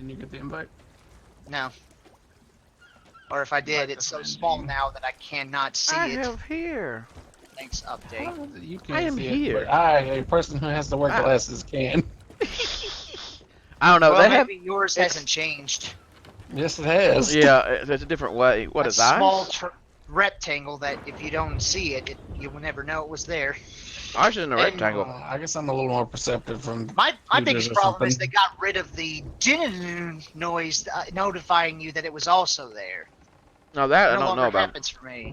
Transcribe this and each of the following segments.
Didn't you get the invite? No. Or if I did, it's so small now that I cannot see I it. have here. Thanks, update. You I can't am see here. it, but I, a person who has to wear Ah. glasses, can. I don't know. Well, They have. maybe yours hasn't changed. Yes, it has. Yeah, there's a different way. What A is small ours? rectangle that if you don't see it, you will never know it was there. Ours is in a And- rectangle. I guess I'm a little more perceptive from My computers biggest or problem is something. they got rid of the din noise notifying you that it was also there. No, that It I no don't longer know about. happens for me.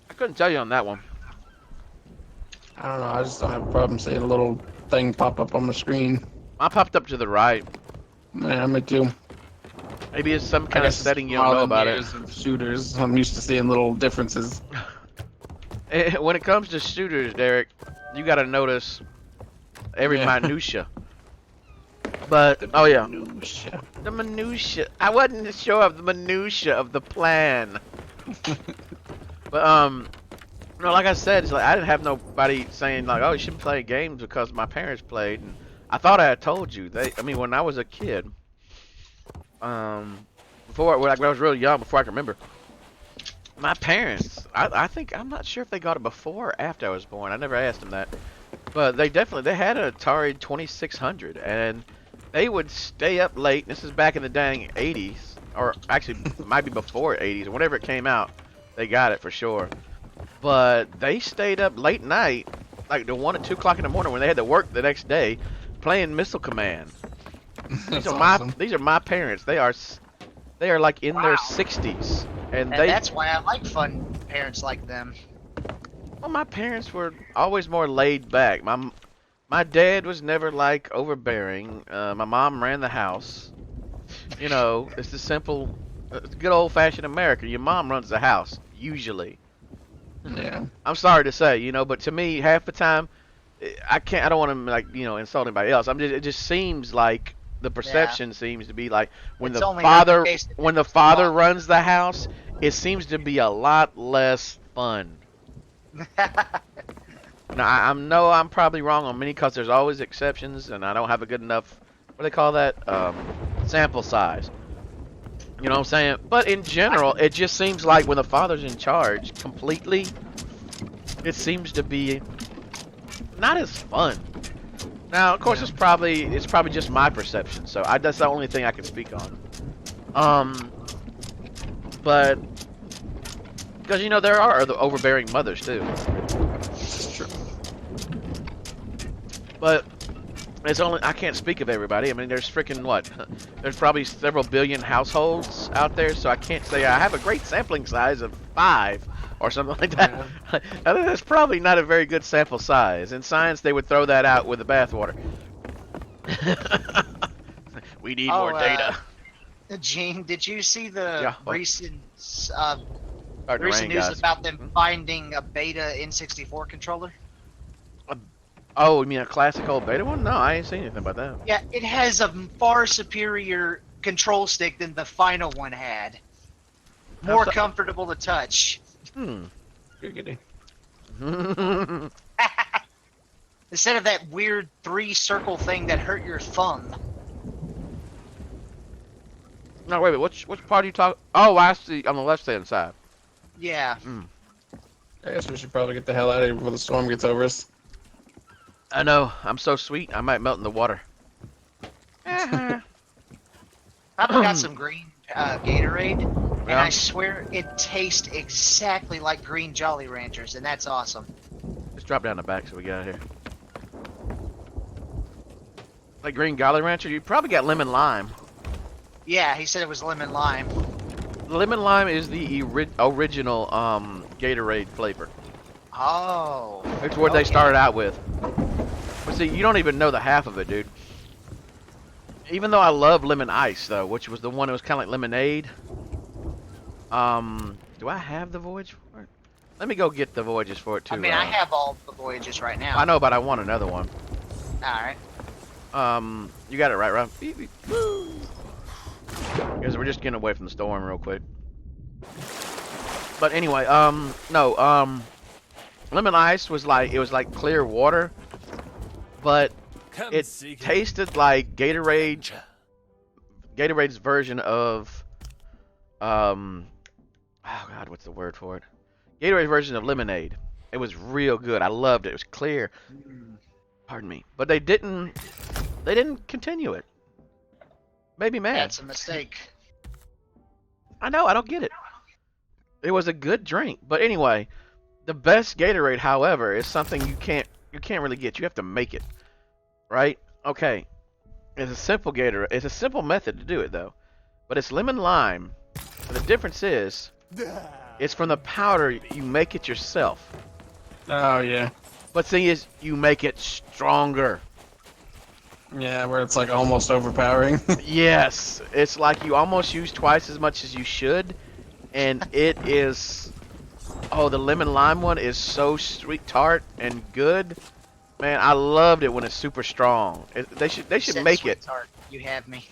I couldn't tell you on that one. I don't know. I just don't have a problem seeing a little thing pop up on the screen. I popped up to the right. Yeah, me too. Maybe it's some I kind of guess setting you from don't all know them about it. years of shooters, I'm used to seeing little differences. When it comes to shooters, Derek, you got to notice every Yeah. minutia. But oh yeah, Minutia. the minutia. I wasn't sure of the minutia of the plan. But no, like I said, it's like I didn't have nobody saying like, "Oh, you shouldn't play games because my parents played." And I thought I had told you. I mean, when I was a kid, before when I was really young, before I can remember, my parents. I think I'm not sure if they got it before or after I was born. I never asked them that, but they had an Atari 2600, and they would stay up late. This is back in the dang 80s, or actually it might be before 80s, or whenever it came out. They got it for sure. But they stayed up late night, like to 1 or 2 o'clock in the morning when they had to work the next day, playing Missile Command. That's awesome. These are my parents. They are like in their Wow. 60s, and That's why I like fun parents like them. well, my parents were always more laid back. My dad was never like overbearing. My mom ran the house. You know, it's the simple, it's good old fashioned America. Your mom runs the house usually. Yeah. I'm sorry to say, you know, but to me, half the time, I don't want to like, you know, insult anybody else. It just seems like the perception seems to be like when It's the only father, the case that when the it's father wrong. runs the house, it seems to be a lot less fun. Now, I'm probably wrong on many because there's always exceptions, and I don't have a good enough, what do they call that, sample size. You know what I'm saying? But in general, it just seems like when the father's in charge completely, it seems to be not as fun. Now, of course, it's probably just my perception, so that's the only thing I can speak on. But because you know there are the overbearing mothers too. It's true. But it's only I can't speak of everybody. I mean, there's freaking what? There's probably several billion households out there, so I can't say I have a great sampling size of 5 or something like that. Yeah. That's probably not a very good sample size. In science, they would throw that out with the bathwater. We need more data. Gene, did you see the what? recent Starting to news rain, guys. about them finding a beta N64 controller? Oh, you mean a classic old beta one? No, I ain't seen anything about that. Yeah, it has a far superior control stick than the final one had. More so? comfortable to touch. Giggity. Instead of that weird 3-circle thing that hurt your thumb. No, wait, which part are you talking? Oh, I see, on the left-hand side. Yeah. I guess we should probably get the hell out of here before the storm gets over us. I know, I'm so sweet, I might melt in the water. I got some green Gatorade, and Yeah. I swear it tastes exactly like green Jolly Ranchers, and that's awesome. Just drop down the back so we get out of here. Like green Jolly Rancher, you probably got lemon lime. Yeah, he said it was lemon lime. Lemon lime is the original Gatorade flavor. Oh. It's what they okay. started out with. But see, you don't even know the half of it, dude. Even though I love lemon ice, though, which was the one that was kind of like lemonade. Do I have the voyage for it? Let me go get the voyages for it too. I mean, I have all the voyages right now. I know, but I want another one. Alright. You got it right, Rob. Because we're just getting away from the storm real quick. But anyway, no, lemon ice was like, it was like clear water, but It tasted like Gatorade. Gatorade's version of oh god, what's the word for it? Gatorade's version of lemonade. It was real good. I loved it. It was clear. Pardon me, but they didn't continue it. Made me mad. That's a mistake. I know. I don't get it. It was a good drink, but anyway, the best Gatorade, however, is something you can't really get. You have to make it, right? Okay, it's a simple Gatorade. It's a simple method to do it though, but it's lemon lime. And the difference is, it's from the powder. You make it yourself. Oh yeah. But the thing is, you make it stronger. Yeah, where it's like almost overpowering. Yes, it's like you almost use twice as much as you should, and it is. Oh, the lemon lime one is so sweet, tart, and good. Man, I loved it when it's super strong. They should make it. Tart. You have me.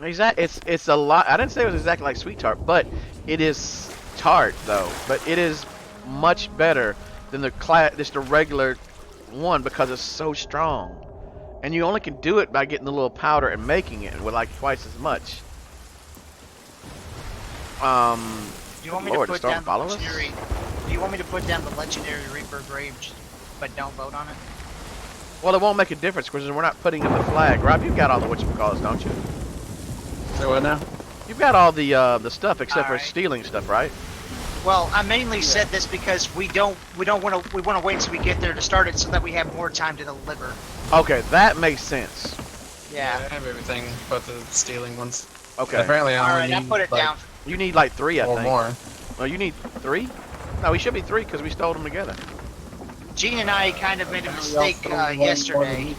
It's a lot. I didn't say it was exactly like sweet tart, but it is tart though. But it is much better than just the regular one because it's so strong. And you only can do it by getting the little powder and making it with like twice as much. Do you want me Lord, to put it's starting down to follow the us? legendary? Do you want me to put down the legendary Reaper Grave, but don't vote on it? Well, it won't make a difference because we're not putting in the flag. Rob, you've got all the whatchamacallits, don't you? So what now? You've got all the stuff except for Alright. stealing stuff, right? Well, I mainly said this because we want to wait until we get there to start it so that we have more time to deliver. Okay, that makes sense. Yeah. I have everything but the stealing ones. Okay. Apparently, I All only right, I need put it like down. You need like 3, I or think. more. Oh, you need 3? No, we should be 3 because we stole them together. Gene and I kind of made a mistake yesterday.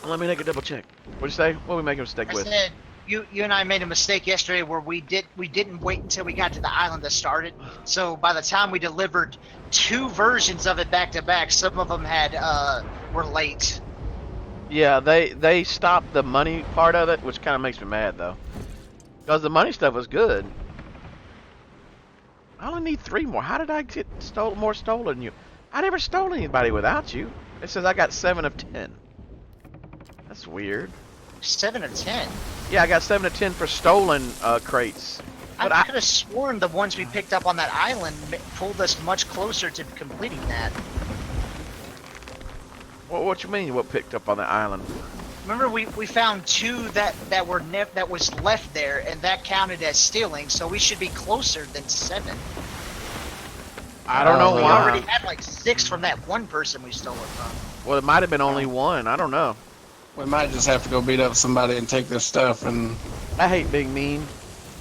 Let me make a double check. What'd you say? What did we make a mistake I with? said you and I made a mistake yesterday where we didn't wait until we got to the island to start it. So by the time we delivered 2 versions of it back to back, some of them were late. Yeah, they stopped the money part of it, which kind of makes me mad though. Because the money stuff was good. I only need 3 more. How did I get more stolen than you? I never stole anybody without you. It says I got 7 of 10. That's weird. 7 of 10. Yeah, I got 7 of 10 for stolen crates. But I could have sworn the ones we picked up on that island pulled us much closer to completing that. What you mean? What picked up on the island? Remember, we found 2 that was left there, and that counted as stealing. So we should be closer than 7. I don't know We why. already had like 6 from that one person we stole it from. Well, it might have been only 1. I don't know. We might just have to go beat up somebody and take their stuff. And I hate being mean.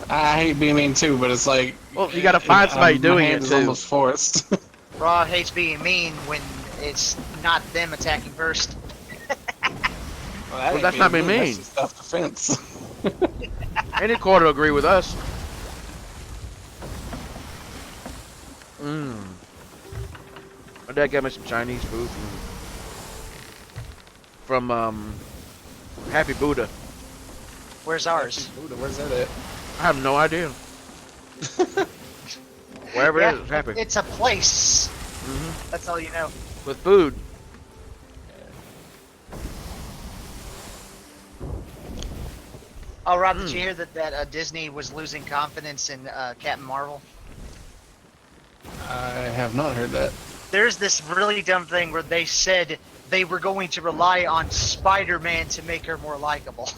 I hate being mean too, but it's like, Well, you gotta find somebody doing my it hand is too. almost forced. Raw hates being mean when it's not them attacking first. Well, that's not being mean. That's just self-defense. Any quarter will agree with us. My dad got me some Chinese food from Happy Buddha. Where's ours? Buddha, where's that at? I have no idea. Wherever it is, it's Happy. It's a place. Mhm. That's all you know. With food. Oh, Rob, did you hear that Disney was losing confidence in Captain Marvel? I have not heard that. There's this really dumb thing where they said they were going to rely on Spider-Man to make her more likable.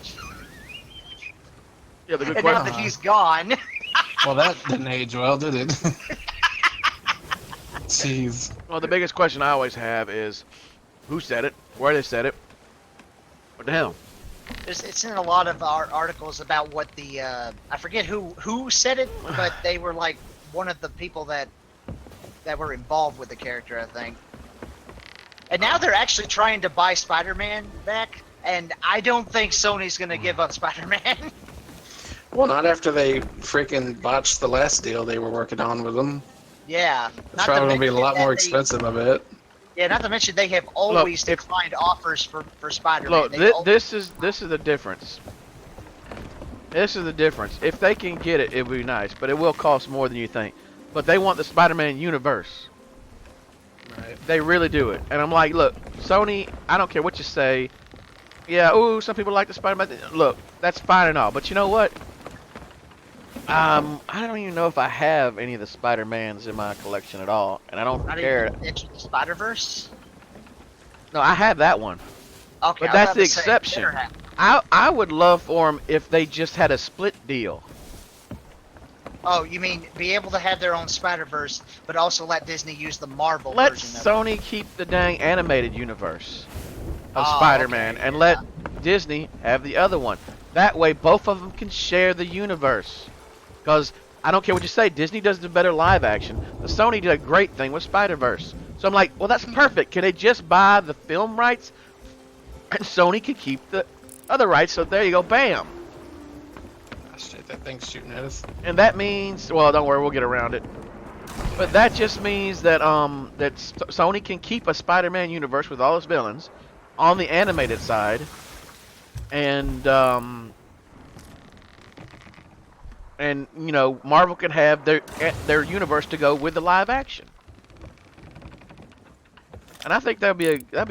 Yeah, the good And now question. that he's gone, Well, that didn't age well, did it? Jeez. Well, the biggest question I always have is, who said it? Where they said it? What the hell? it's in a lot of our articles about what the I forget who said it, but they were like one of the people that were involved with the character, I think. And now they're actually trying to buy Spider-Man back, and I don't think Sony's gonna give up Spider-Man. Well, not after they freaking botched the last deal they were working on with them. Yeah. It's probably going to be a lot more expensive, I bet. Yeah, not to mention they have always Look, declined offers for Spider-Man. Look, this is the difference. This is the difference. If they can get it, it would be nice, but it will cost more than you think. But they want the Spider-Man universe. Right. They really do it. And I'm like, look, Sony, I don't care what you say. Yeah, ooh, some people like the Spider-Man. Look, that's fine and all, but you know what? I don't even know if I have any of the Spider-Mans in my collection at all, and I don't Not care. even Into the Spider-Verse? No, I have that one, Okay, but I was that's about the to say, exception. better have- I would love for them if they just had a split deal. Oh, you mean be able to have their own Spider-Verse, but also let Disney use the Marvel Let version of it? Sony keep the dang animated universe of Oh, Spider-Man, okay, and yeah. let Disney have the other one. That way, both of them can share the universe. Because I don't care what you say, Disney does the better live action. But Sony did a great thing with Spider-Verse. So I'm like, well, that's perfect. Can they just buy the film rights? And Sony can keep the other rights. So there you go, bam. Oh, shit, that thing's shooting at us. And that means, well, don't worry, we'll get around it. But that just means that Sony can keep a Spider-Man universe with all its villains on the animated side, and you know, Marvel can have their universe to go with the live action. And I think that'd be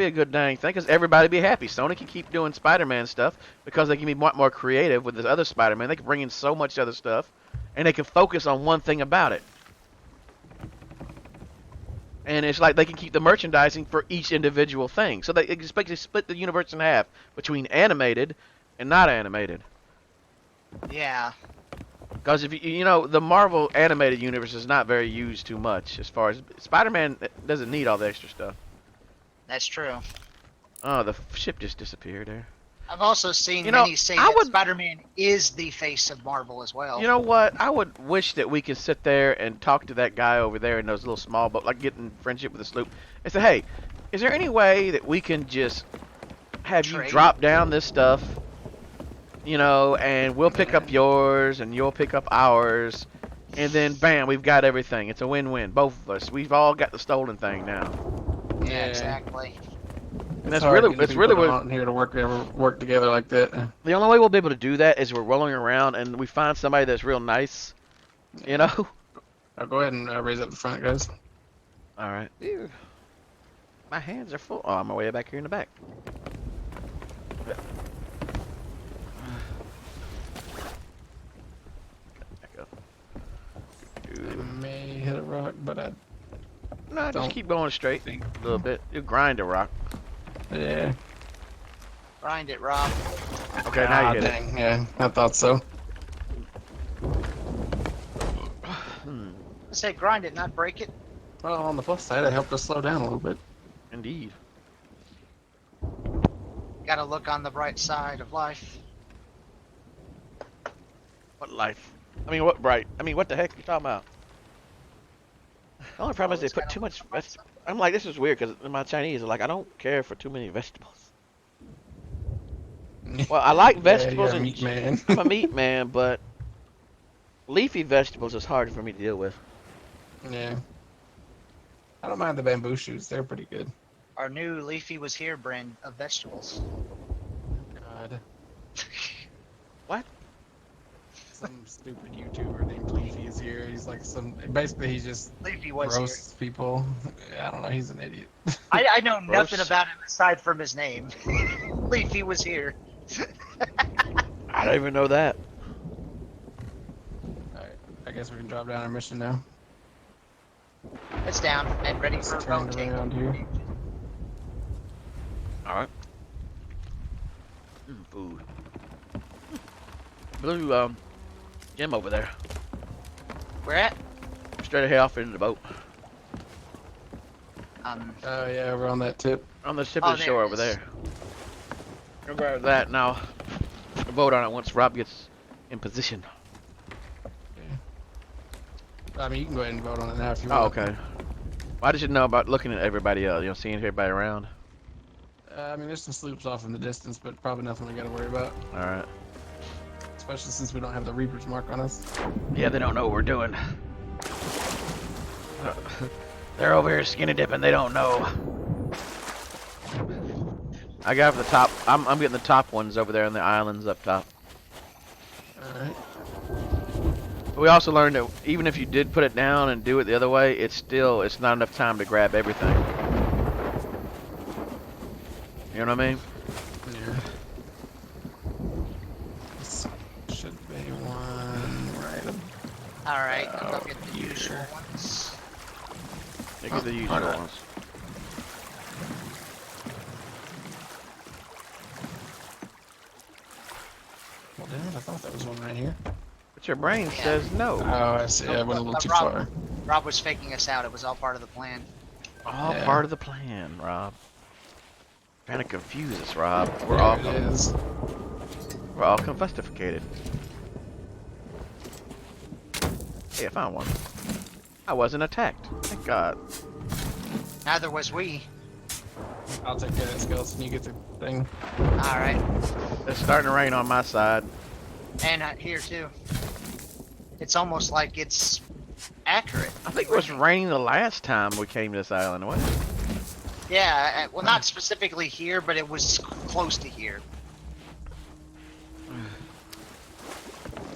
a good dang thing, because everybody'd be happy. Sony can keep doing Spider-Man stuff because they can be more creative with this other Spider-Man. They can bring in so much other stuff, and they can focus on one thing about it. And it's like they can keep the merchandising for each individual thing. So they basically split the universe in half between animated and not animated. Yeah. Because if you know, the Marvel animated universe is not very used too much as far as Spider-Man doesn't need all the extra stuff. That's true. Oh, the ship just disappeared there. I've also seen You know, many say I that would- Spider-Man is the face of Marvel as well. You know what? I would wish that we could sit there and talk to that guy over there in those little small boats, like getting friendship with the sloop, and say, hey, is there any way that we can just have you Trade? drop down this stuff, you know, and we'll pick up yours and you'll pick up ours, and then bam, we've got everything. It's a win-win, both of us. We've all got the stolen thing now. Yeah, exactly. And that's hard really, getting it's people really out here to work together like that. the only way we'll be able to do that is we're rolling around and we find somebody that's real nice, you know. I'll go ahead and raise up the front, guys. All right. Ew. My hands are full. Oh, I'm way back here in the back. Back up. I may hit a rock, but No, just Don't keep going straight think- a little bit. You grind a rock. yeah. Grind it, Rob. Okay, now you hit it. dang. Yeah, I thought so. Hmm. I said grind it, not break it. Well, on the plus side, it helped us slow down a little bit. Indeed. Gotta look on the bright side of life. What life? I mean, what bright? I mean, what the heck are you talking about? The only problem is they Always put gotta too look much on the bright vegetables. I'm like, this is weird because in my Chinese, like, I don't care for too many vegetables. Well, I like vegetables yeah, and meat man. I'm a meat man, but leafy vegetables is hard for me to deal with. Yeah. I don't mind the bamboo shoots. They're pretty good. Our new Leafy Was Here brand of vegetables. God. What? Some stupid YouTuber named Leafy is here. He's like basically he just Leafy was roasts people. I don't know. He's an idiot. here. I know nothing Gross. about him aside from his name. Leafy was here. I don't even know that. Alright. I guess we can drop down our mission now. It's down and ready It's for a turned boat take. around here. All right. Food. Blue gem over there. Where at? Straight ahead off into the boat. Oh yeah, we're on that tip. On the tip Oh, of the there shore it over is. there. I'll grab that now. The boat on it once Rob gets in position. I mean, you can go ahead and vote on it now if you Oh, want. okay. Why did you know about looking at everybody else? You know, seeing everybody around. I mean, there's some sloops off in the distance, but probably nothing we gotta worry about. All right. Especially since we don't have the Reaper's mark on us. Yeah, they don't know what we're doing. They're over here skinny dipping. They don't know. I got the top. I'm getting the top ones over there on the islands up top. Alright. We also learned that even if you did put it down and do it the other way, it's not enough time to grab everything. You know what I mean? Yeah. This should be one right Alright, I'll about get the usual here. ones. They get the Oh, usual why not? ones. Well, damn it, I thought there was one right here. But your brain Yeah. says no. Oh, I see. I went a little But too Rob, far. Rob was faking us out. It was all part of the plan. All Yeah. part of the plan, Rob. Trying to confuse us, Rob. There it is. We're all confustificated. Hey, I found one. I wasn't attacked. Thank God. Neither was we. I'll take care of that skeleton. You get the thing. Alright. It's starting to rain on my side. And here too. It's almost like it's accurate. I think it was raining the last time we came to this island, wasn't it? Yeah, well, not specifically here, but it was close to here.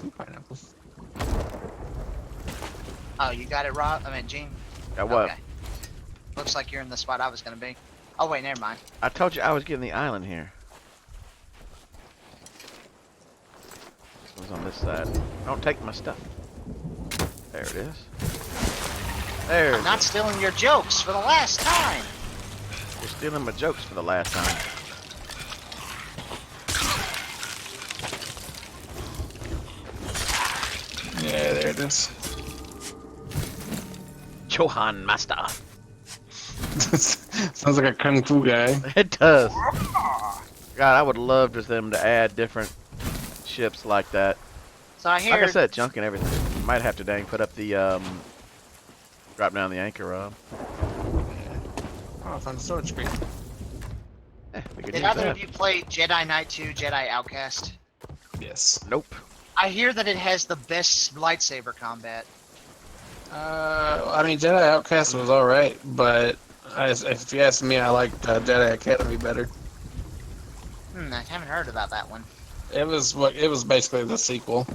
Two pineapples. Oh, you got it, Rob? I mean, Gene? Got what? Okay. Looks like you're in the spot I was gonna be. Oh, wait, never mind. I told you I was getting the island here. This one's on this side. Don't take my stuff. There it is. There's I'm not stealing your jokes for the last time. You're stealing my jokes for the last time. Yeah, there it is. Johan Master. Sounds like a kung fu guy. It does. God, I would love for them to add different ships like that. So I hear. Like I said, junk and everything. You might have to dang put up the drop down the anchor, Rob. Oh, I found a storage screen. We could Did use either that. of you play Jedi Knight 2, Jedi Outcast? Yes. Nope. I hear that it has the best lightsaber combat. I mean, Jedi Outcast was alright, but if you ask me, I liked Jedi Academy better. I haven't heard about that one. It was basically the sequel.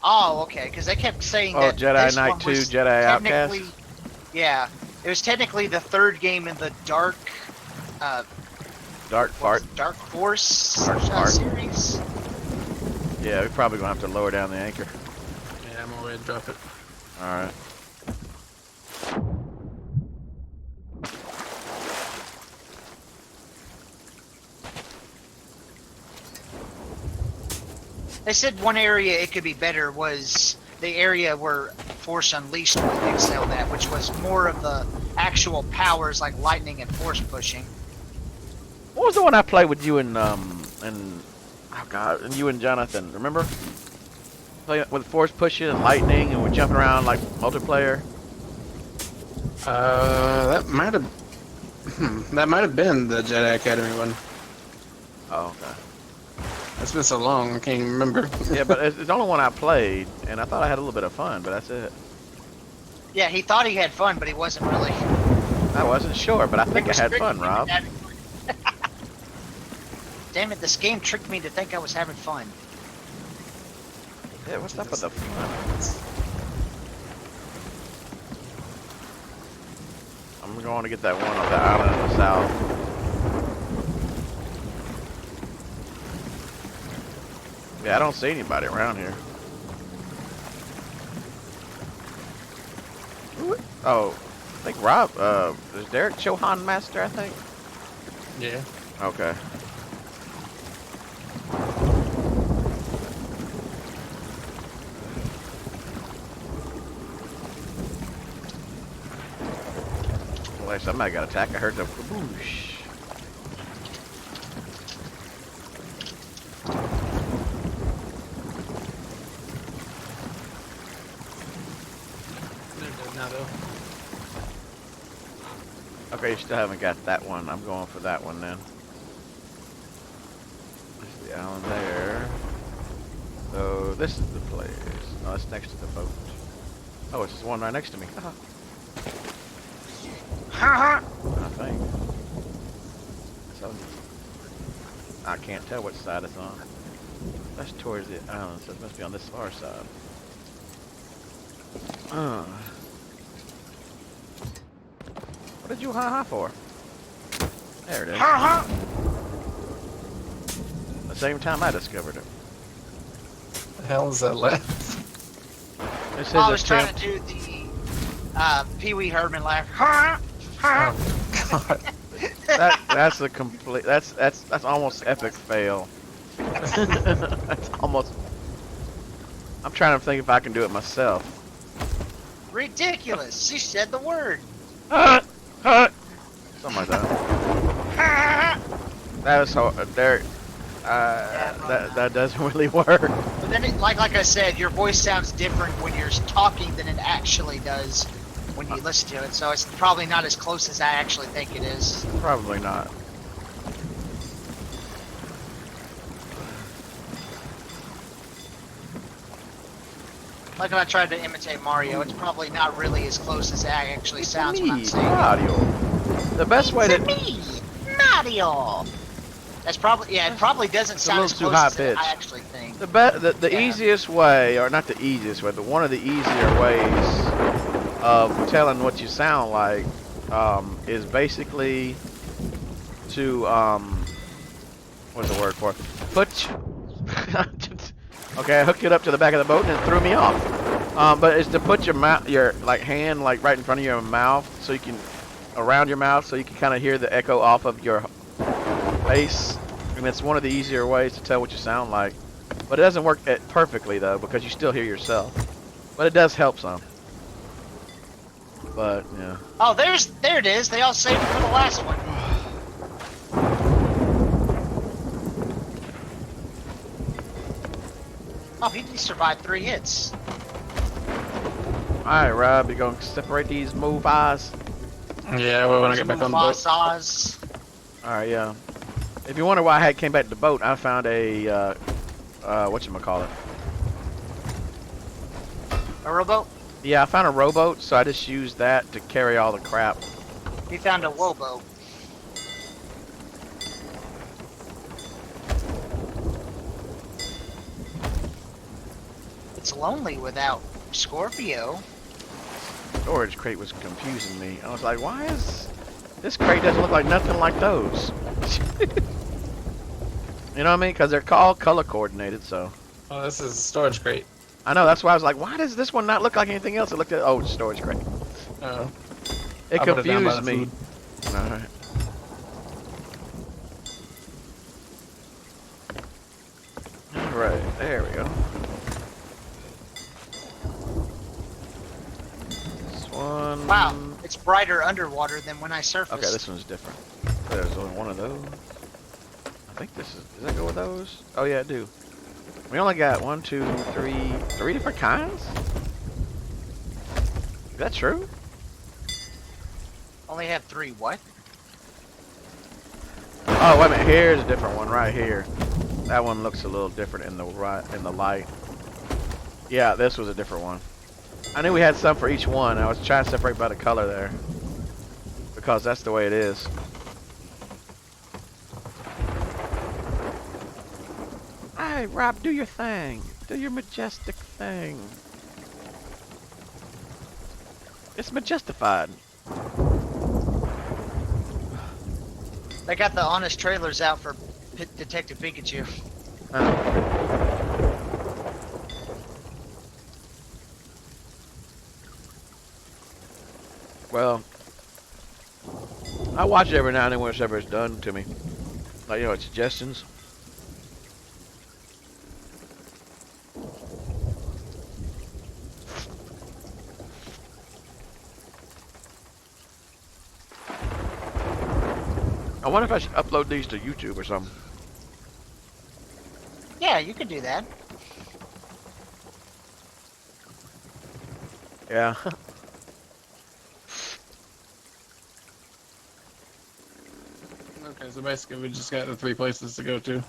Oh, okay, because they kept saying Oh, that Jedi this Knight one 2, was Jedi Outcast? technically- Yeah, it was technically the third game in the Dark Dark fart. Dark Force Dark fart. series. Yeah, we're probably gonna have to lower down the anchor. Yeah, I'm already drop it. All right. They said one area it could be better was the area where Force Unleashed excelled at, which was more of the actual powers like lightning and force pushing. What was the one I played with you and oh god, and you and Jonathan? Remember? Play with force pushing and lightning, and we're jumping around like multiplayer. That might have. That might have been the Jedi Academy one. Oh, okay. It's been so long, I can't even remember. Yeah, but it's the only one I played, and I thought I had a little bit of fun, but that's it. Yeah, he thought he had fun, but he wasn't really. I wasn't sure, but I think I was had tricking fun, me Rob. into having- Damn it, this game tricked me to think I was having fun. Yeah, what's up with the fun? I'm going to get that one on the island in the south. Yeah, I don't see anybody around here. Oh, I think Rob, is Derek Chohan Master, I think? Yeah. Okay. Well, somebody got attacked. I heard the kaboosh. They're dead now, though. Okay, you still haven't got that one. I'm going for that one then. There's the island there. So this is the place. No, it's next to the boat. Oh, it's the one right next to me. I think. So I can't tell which side it's on. That's towards the island, so it must be on this far side. What did you ha-ha for? There it is. Ha The same time I discovered it. The hell is that laugh? This is I was trying attempt. to do the Pee Wee Herman laugh. Ha ha. Oh, God. That's a complete. That's almost epic fail. That's almost. I'm trying to think if I can do it myself. Ridiculous. She said the word. Something like that. That was so. There. That doesn't really work. But then, like I said, your voice sounds different when you're talking than it actually does when you listen to it. So it's probably not as close as I actually think it is. Probably not. Like when I tried to imitate Mario, it's probably not really as close as it actually sounds when I'm Me, saying it. Mario. The best way to. Me, Mario. That's probably it. Probably doesn't a sound as little too close as high-pitched. I actually think. The Yeah. easiest way, or not the easiest way, but one of the easier ways of telling what you sound like is basically to what's the word for it? Okay, I hooked it up to the back of the boat and it threw me off. But it's to put your hand like right in front of your mouth, so you can around your mouth, so you can kind of hear the echo off of your face. And it's one of the easier ways to tell what you sound like. But it doesn't work perfectly though, because you still hear yourself. But it does help some. But yeah. Oh, there it is. They all saved it for the last one. Oh, he survived 3 hits. Alright, Rob, you gonna separate these movies? Yeah, well, when I get back on the boat. Mufasas. Alright, yeah. If you wonder why I came back to the boat, I found a whatchamacallit. A rowboat? Yeah, I found a rowboat, so I just used that to carry all the crap. He found a wowboat. It's lonely without Scorpio. Storage crate was confusing me. I was like, why is this crate doesn't look like nothing like those? You know what I mean? Because they're all color coordinated, so. Oh, this is a storage crate. I know, that's why I was like, why does this one not look like anything else? It looked at, oh, it's storage crate. Oh. It I'll put it down by confused the me. food. Alright. Alright, there we go. This one. Wow, it's brighter underwater than when I surfaced. Okay, this one's different. There's only one of those. I think this is. Does that go with those? Oh yeah, it do. We only got 1, 2, 3, 3 different kinds. Is that true? Only have 3 what? Oh wait a minute. Here's a different one right here. That one looks a little different in the light. Yeah, this was a different one. I knew we had some for each one. I was trying to separate by the color there, because that's the way it is. Alright, Rob, do your thing. Do your majestic thing. It's majestified. They got the honest trailers out for Detective Pikachu. Well, I watch it every now and then whenever it's done to me. Like, you know, suggestions. I wonder if I should upload these to YouTube or something. Yeah, you could do that. Yeah. Okay, so basically we just got the 3 places to go to.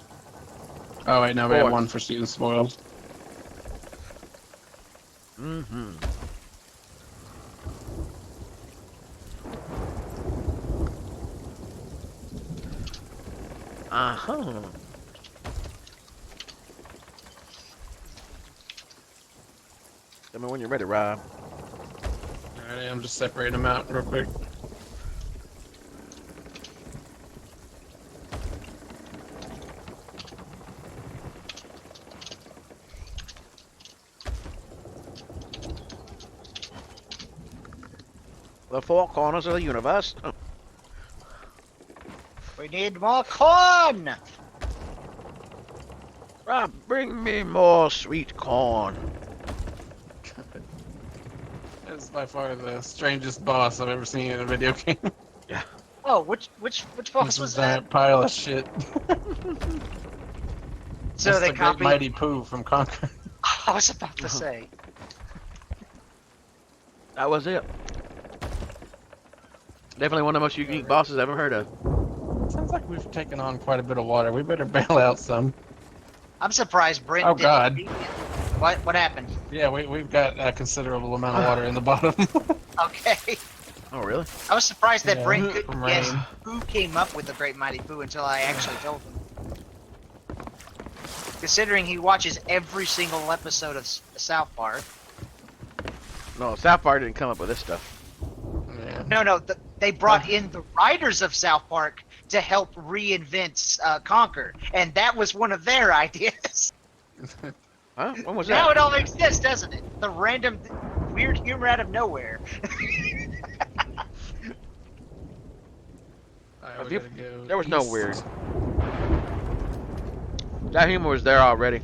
Oh wait, no, we have 1 for Student Spoiled. Mm-hmm. Uh-huh. Tell me when you're ready, Rob. Alright, I'm just separating them out real quick. The four corners of the universe. We need more corn! Rob, bring me more sweet corn. That's by far the strangest boss I've ever seen in a video game. Oh, which boss This was is a that? giant pile of shit. So That's they the Great copied. Mighty Pooh from Conquer. I was about to say. That was it. Definitely one of the most unique bosses I've ever heard of. Sounds like we've taken on quite a bit of water. We better bail out some. I'm surprised Brent Oh, didn't God. beat me. What happened? Yeah, we've got a considerable amount of water in the bottom. Okay. Oh, really? I was surprised that Yeah, Brent couldn't from guess rain. who came up with the Great Mighty Pooh until I actually told him. Considering he watches every single episode of South Park. No, South Park didn't come up with this stuff. Yeah. No, they brought in the writers of South Park to help reinvent Conquer, and that was one of their ideas. Huh? When was Now that? it all makes sense, doesn't it? The random, weird humor out of nowhere. Alright, we gotta go There was no east. weird. That humor was there already.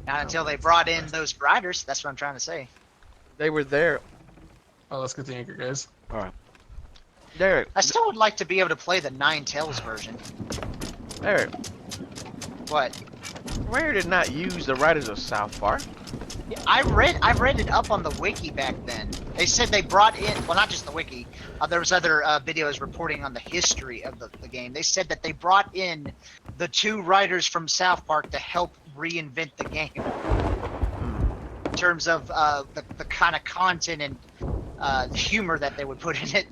Not until they brought in those writers. That's what I'm trying to say. They were there. Oh, let's get the anchor, guys. Alright. Derek. I still would like to be able to play the Nine Tails version. Derek. What? Rare did not use the writers of South Park. I read it up on the wiki back then. They said they brought in, well, not just the wiki. There was other videos reporting on the history of the game. They said that they brought in the two writers from South Park to help reinvent the game in terms of the kind of content and humor that they would put in it.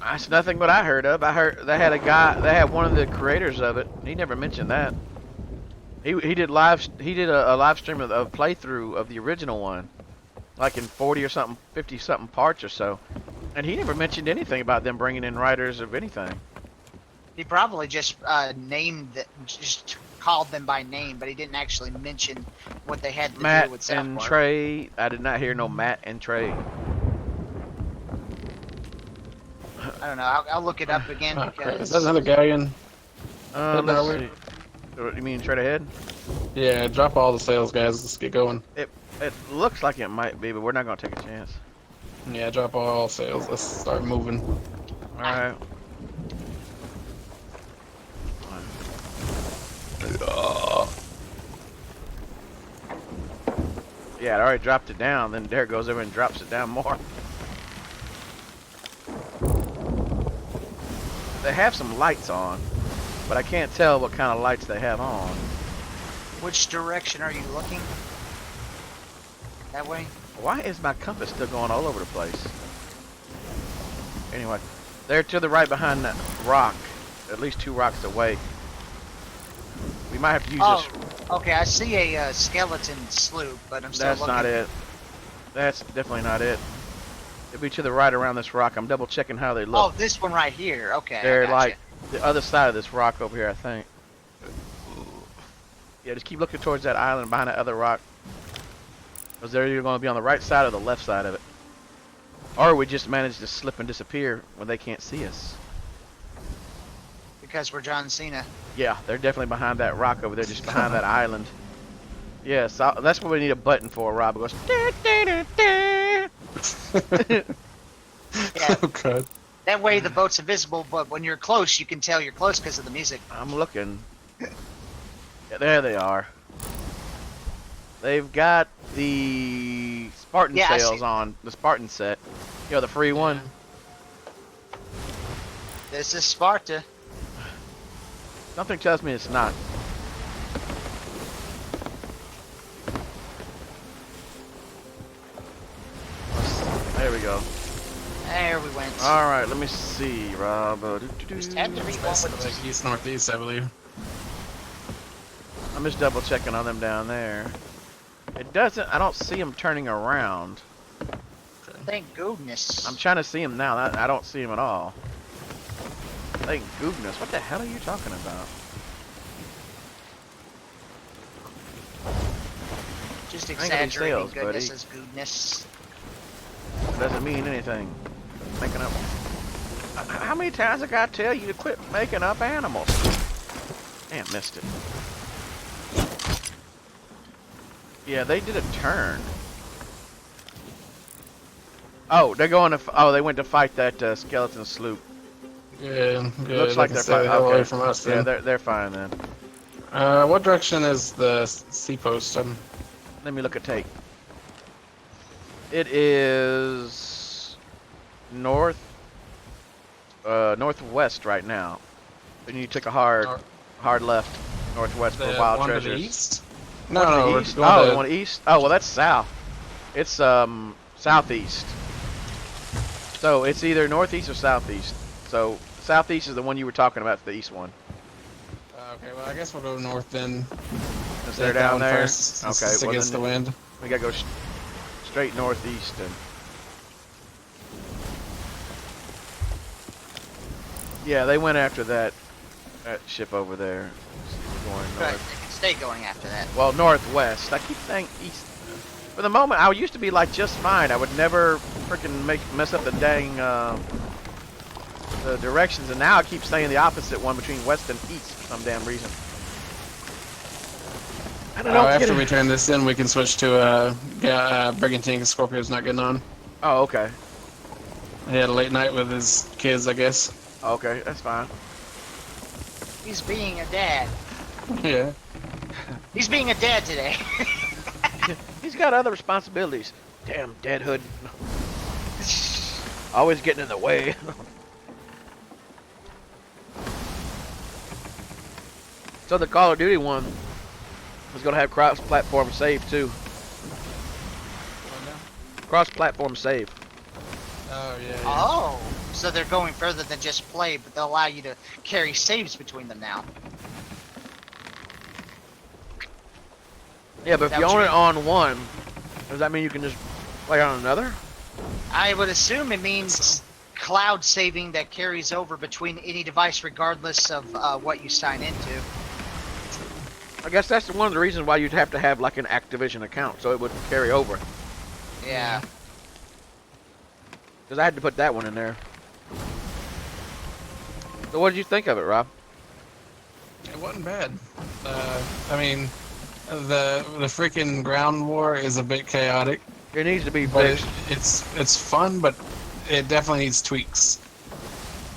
That's nothing what I heard of. I heard they had one of the creators of it. He never mentioned that. He did a live stream of a playthrough of the original one, like in 40 or something, 50 something parts or so, and he never mentioned anything about them bringing in writers of anything. He probably just just called them by name, but he didn't actually mention what they had to Matt do with South and Park. Trey. I did not hear no Matt and Trey. I don't know. I'll look it up again Oh, crap. because Is that another galleon? Let's Nowhere. see. You mean straight ahead? Yeah, drop all the sails, guys. Let's get going. It looks like it might be, but we're not gonna take a chance. Yeah, drop all sails. Let's start moving. All right. Yeah, it already dropped it down. Then Derek goes over and drops it down more. They have some lights on, but I can't tell what kind of lights they have on. which direction are you looking? That way? Why is my compass still going all over the place? Anyway, they're to the right behind that rock, at least 2 rocks away. We might have to use Oh, this. okay. I see a skeleton sloop, but I'm still That's looking. not it. That's definitely not it. It'll be to the right around this rock. I'm double checking how they Oh, look. this one right here. Okay. I They're gotcha. like the other side of this rock over here, I think. Yeah, just keep looking towards that island behind that other rock. Because they're either going to be on the right side or the left side of it. Or we just manage to slip and disappear when they can't see us. Because we're John Cena. Yeah, they're definitely behind that rock over there, just behind that island. Yeah, so that's what we need a button for, Rob. It goes. Yeah. Oh, God. That way the boat's invisible, but when you're close, you can tell you're close because of the music. I'm looking. Yeah, there they are. They've got the Spartan Yeah, I sails see. on, the Spartan set. You know, the free one. This is Sparta. Something tells me it's not. There we go. There we went. All right, let me see, Rob. Just had to be one That's with like east northeast, I believe. I'm just double checking on them down there. It doesn't. I don't see him turning around. Thank goodness. I'm trying to see him now. I don't see him at all. Thank goodness. What the hell are you talking about? Just I ain't gonna be exaggerating sales, buddy. goodness as goodness. It doesn't mean anything. Making up. How many times I gotta tell you to quit making up animals? Damn, missed it. Yeah, they did a turn. Oh, they're going to. They went to fight that skeleton sloop. Yeah, It looks like they're fine. away Okay. from us. Yeah, Then. they're fine then. What direction is the sea post? Let me look at tape. It is northwest right now. And you took a hard left northwest for the wild one treasures. to the east? One to No, the we're east. going Oh, to- the one east. Oh, well, that's south. It's southeast. So it's either northeast or southeast. So southeast is the one you were talking about. The east one. Okay, well, I guess we'll go north then. Since they're Take that down one there. first, Okay, it's well, against the then wind. we gotta go straight northeast and. Yeah, they went after that ship over there. We're going But north. they can stay going after that. Well, northwest. I keep saying east. For the moment, I used to be like just fine. I would never freaking mess up the dang the directions, and now I keep saying the opposite one between west and east for some damn reason. I don't know. After we turn this in, we can switch to Brigantine because Scorpio's not getting on. Oh, okay. He had a late night with his kids, I guess. Okay, that's fine. He's being a dad. Yeah. He's being a dad today. He's got other responsibilities. Damn deadhood. Always getting in the way. So the Call of Duty one was going to have cross-platform save too. Cross-platform save. Oh, yeah. Oh, so they're going further than just play, but they'll allow you to carry saves between them now. Yeah, but if That you what own you it on one, does that mean you can just play on another? I would assume it means cloud saving that carries over between any device regardless of what you sign into. I guess that's one of the reasons why you'd have to have like an Activision account, so it would carry over. Yeah. Because I had to put that one in there. So what did you think of it, Rob? It wasn't bad. I mean, the freaking ground war is a bit chaotic, It needs to be but fixed. it's fun, but it definitely needs tweaks.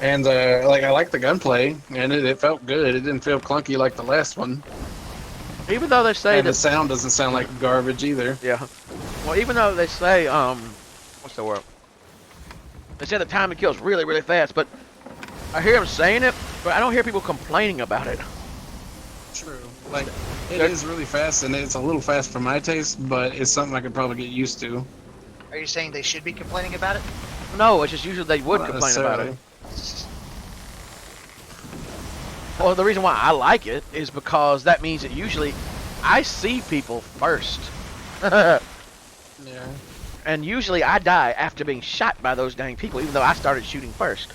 And like I like the gunplay, and it felt good. It didn't feel clunky like the last one. Even though they say And the that, sound doesn't sound like garbage either. yeah. Well, even though they say, what's the word? They say the time it kills really, really fast, but I hear them saying it, but I don't hear people complaining about it. True. Like it is really fast, and it's a little fast for my taste, but it's something I could probably get used to. Are you saying they should be complaining about it? No, it's just usually they would Not complain about it. necessarily. Well, the reason why I like it is because that means that usually I see people first. Yeah. And usually I die after being shot by those dang people, even though I started shooting first.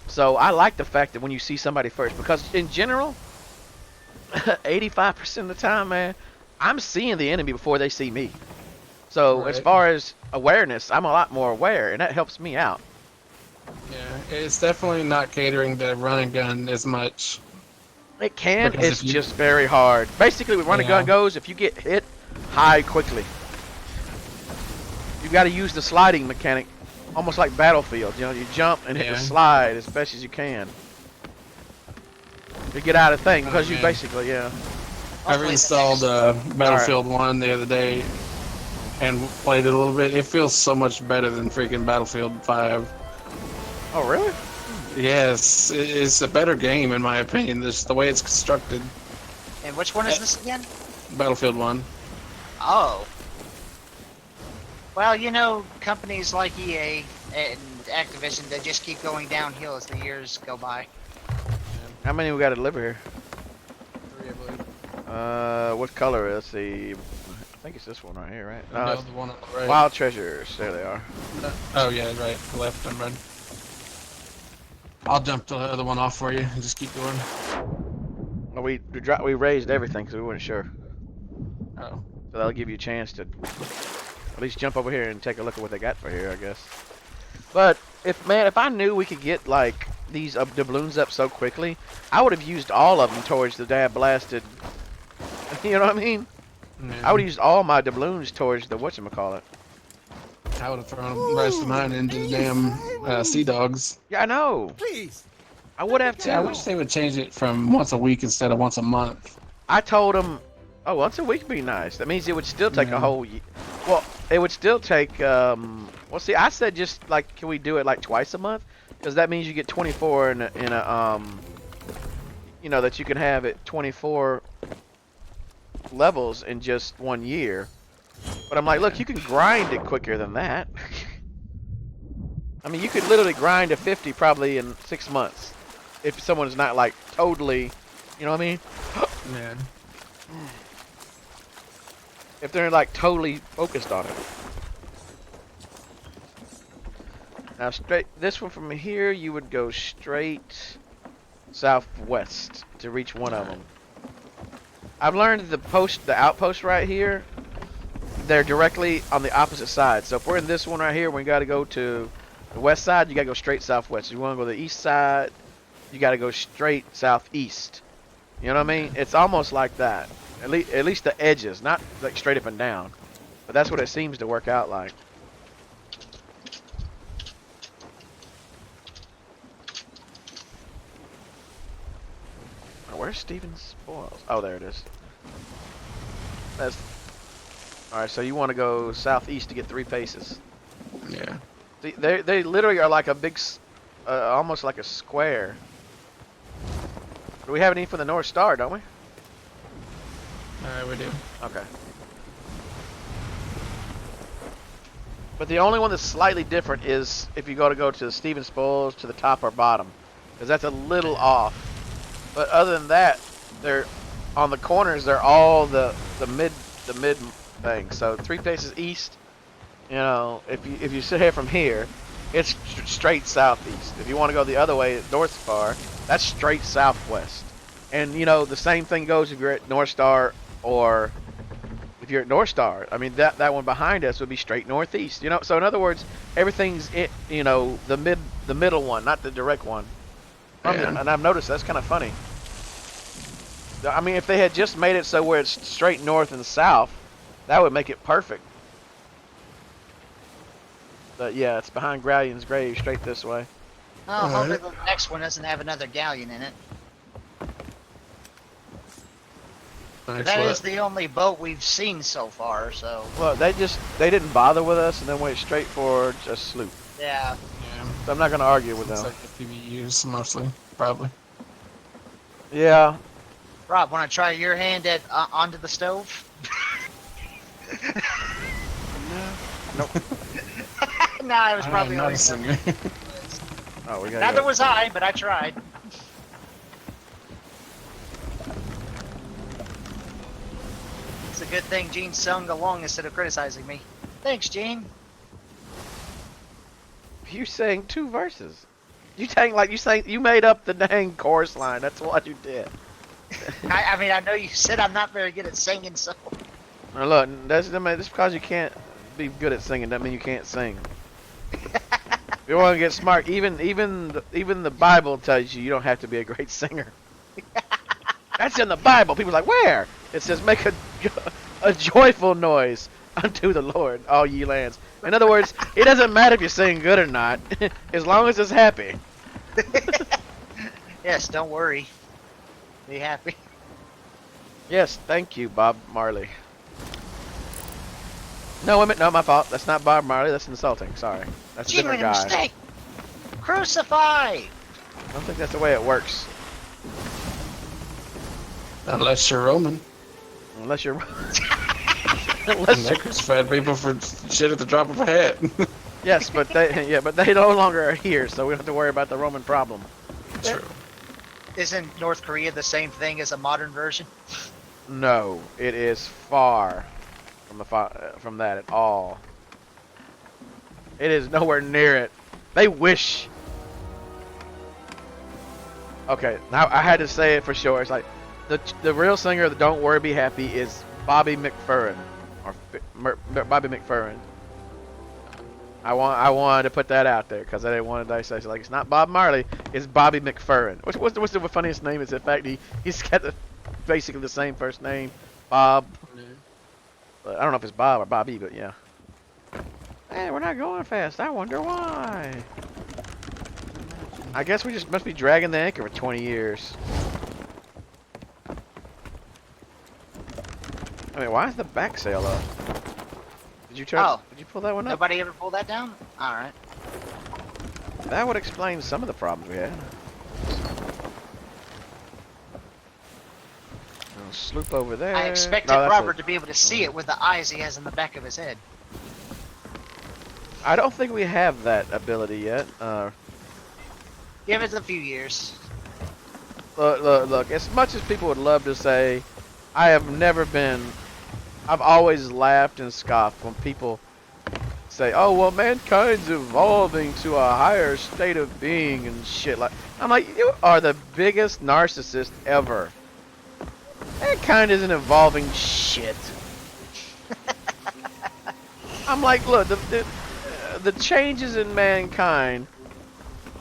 So I like the fact that when you see somebody first, because in general, 85% of the time, man, I'm seeing the enemy before they see me. So as Right. far as awareness, I'm a lot more aware, and that helps me out. Yeah, it's definitely not catering to run and gun as much. It can, Because it's if you- just very hard. Basically, with run and gun Yeah. goes, if you get hit, hide quickly. You've got to use the sliding mechanic, almost like Battlefield. You know, you jump and hit Yeah. the slide as best as you can to get out of thing, because you man. basically, yeah. I Hopefully the reinstalled next- Battlefield 1 the other day and played it a little bit. It feels so much better than freaking Battlefield 5. Oh, really? Yes, it's a better game in my opinion. Just the way it's constructed. And which one is this again? Battlefield 1. Oh. Well, you know, companies like EA and Activision, they just keep going downhill as the years go by. How many we got to deliver here? 3, I believe. What color? Let's see. I think it's this one right here, right? No, No, it's the one on the right. Wild Treasures. There they are. Oh yeah, right. Left and right. I'll jump the other one off for you and just keep going. Well, we raised everything because we weren't sure. Oh. So that'll give you a chance to at least jump over here and take a look at what they got for here, I guess. But if I knew we could get like these doubloons up so quickly, I would have used all of them towards the dab blasted. You know what I mean? Yeah. I would have used all my doubloons towards the whatchamacallit. I would have thrown the rest of mine into the damn sea dogs. Yeah, I know. Please. I would have too. Yeah, I wish they would change it from once a week instead of once a month. I told them, oh, once a week would be nice. That means it would still take Yeah. a whole year. Well, it would still take, well, see, I said just, like, can we do it, like, twice a month? Because that means you get 24 in a, you know, that you can have it 24 levels in just 1 year. But I'm like, look, you can grind it quicker than that. I mean, you could literally grind to 50 probably in 6 months. If someone's not, like, totally, you know what I mean? Man. If they're like totally focused on it. Now straight, this one from here, you would go straight southwest to reach one of them. I've learned the outpost right here, they're directly on the opposite side. So if we're in this one right here, we got to go to the west side, you got to go straight southwest. If you want to go to the east side, you got to go straight southeast. You know what I mean? It's almost like that. At least the edges, not like straight up and down. But that's what it seems to work out like. Oh, where's Steven's spoils? Oh, there it is. That's alright. So you want to go southeast to get 3 paces. Yeah. They literally are like a big, almost like a square. Do we have any for the North Star? Don't we? Alright, we do. Okay. But the only one that's slightly different is if you go to the Steven Spoils to the top or bottom, because that's a little off. But other than that, they're on the corners. They're all the mid thing. So 3 paces east. You know, if you sit here from here, it's straight southeast. If you want to go the other way, North Star, that's straight southwest. And you know the same thing goes if you're at North Star or if you're at North Star. I mean that one behind us would be straight northeast. You know, so in other words, everything's you know the middle one, not the direct one. Yeah. And I've noticed that's kind of funny. I mean, if they had just made it so where it's straight north and south, that would make it perfect. But yeah, it's behind Grallion's grave, straight this way. Oh, Alright. hopefully the next one doesn't have another galleon in it. Nice. That What? is the only boat we've seen so far, so Well, they didn't bother with us and then went straight for a sloop. yeah. Yeah. So I'm not gonna argue with It's them. like the PVUs mostly, probably. Yeah. Rob, want to try your hand at onto the stove? Nope. No, I was I'm probably not a only singer. Oh, we gotta Neither go. was I, but I tried. It's a good thing Gene sung along instead of criticizing me. Thanks, Gene. You sang 2 verses. You made up the dang chorus line. That's what you did. I mean, I know you said I'm not very good at singing, so. Now look, that's because you can't be good at singing. That mean you can't sing. If you want to get smart, even the Bible tells you don't have to be a great singer. That's in the Bible. People are like, where? It says make a joyful noise unto the Lord, all ye lands. In other words, it doesn't matter if you sing good or not, as long as it's happy. Yes, don't worry. Be happy. Yes, thank you, Bob Marley. No, wait a minute, no, my fault. That's not Bob Marley. That's insulting. Sorry, that's a different Genuine guy. mistake. Crucify. I don't think that's the way it works. Unless you're Roman. Unless you're. And Unless they you're. crucified people for shit at the drop of a hat. Yes, but they no longer are here, so we don't have to worry about the Roman problem. True. Isn't North Korea the same thing as a modern version? No, it is far from that at all. It is nowhere near it. They wish. Okay, now I had to say it for sure. It's like the real singer of the "Don't Worry, Be Happy" is Bobby McFerrin, or Bobby McFerrin. I wanted to put that out there because I didn't want to say like it's not Bob Marley, it's Bobby McFerrin. What's the funniest name? Is in fact he's got basically the same first name, Bob. But I don't know if it's Bob or Bobby, but yeah. Hey, we're not going fast. I wonder why. I guess we just must be dragging the anchor for 20 years. I mean, why is the back sail up? Did you try? Oh. Did you pull that one up? Nobody ever pulled that down? Alright. That would explain some of the problems we had. I'll sloop over there. I expected Robert to be able to see it with the eyes he has in the back of his head. I don't think we have that ability yet. Give it a few years. Look, as much as people would love to say, I've always laughed and scoffed when people say, oh, well, mankind's evolving to a higher state of being and shit. I'm like, you are the biggest narcissist ever. Mankind isn't evolving shit. I'm like, look, the changes in mankind,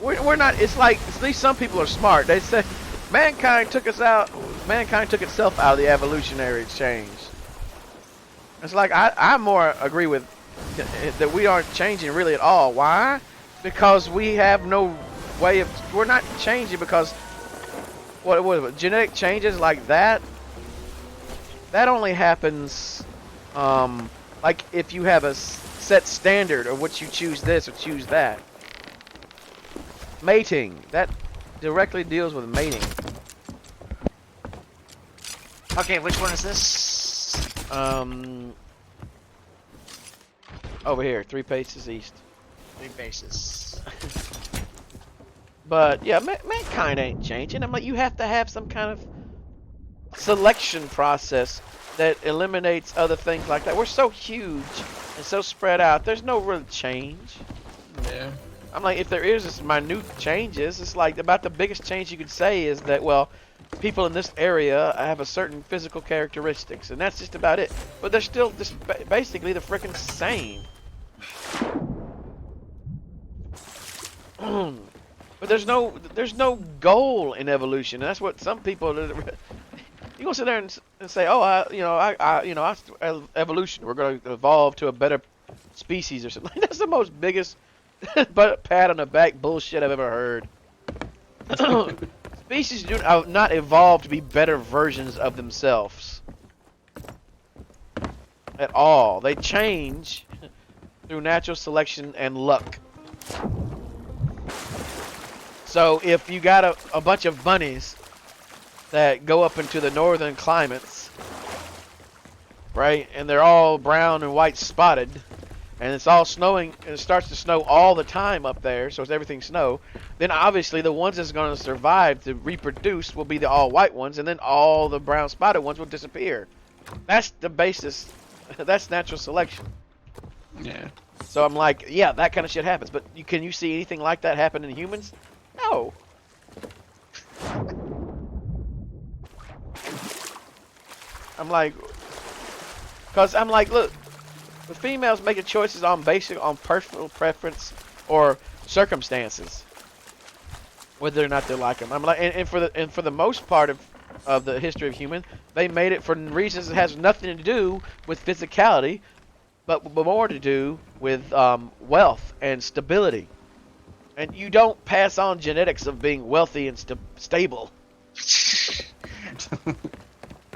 we're not, it's like, at least some people are smart. They say, mankind took itself out of the evolutionary change. It's like, I more agree with that we aren't changing really at all. Why? Because we have no way of, we're not changing because, what genetic changes like that only happens, like if you have a set standard of what you choose this or choose that. Mating, that directly deals with mating. Okay, which one is this? Over here, 3 paces east. 3 bases. But yeah, mankind ain't changing. I'm like, you have to have some kind of selection process that eliminates other things like that. We're so huge and so spread out. There's no real change. Yeah. I'm like, if there is this minute changes, it's like about the biggest change you could say is that, well, people in this area have a certain physical characteristics, and that's just about it. But they're still just basically the frickin' same. But there's no goal in evolution. That's what some people. You gonna sit there and say, oh, evolution. We're gonna evolve to a better species or something. That's the most biggest but pat on the back bullshit I've ever heard. Species do not evolve to be better versions of themselves at all. They change through natural selection and luck. So if you got a bunch of bunnies that go up into the northern climates, right, and they're all brown and white spotted, and it's all snowing, and it starts to snow all the time up there, so it's everything snow, then obviously the ones that's going to survive to reproduce will be the all white ones, and then all the brown spotted ones will disappear. That's the basis. That's natural selection. Yeah. So I'm like, yeah, that kind of shit happens, but can you see anything like that happen in humans? No. I'm like, look, the females making choices on personal preference or circumstances, whether or not they like them. I'm like, and for the most part of the history of human, they made it for reasons that has nothing to do with physicality, but more to do with wealth and stability. And you don't pass on genetics of being wealthy and stable.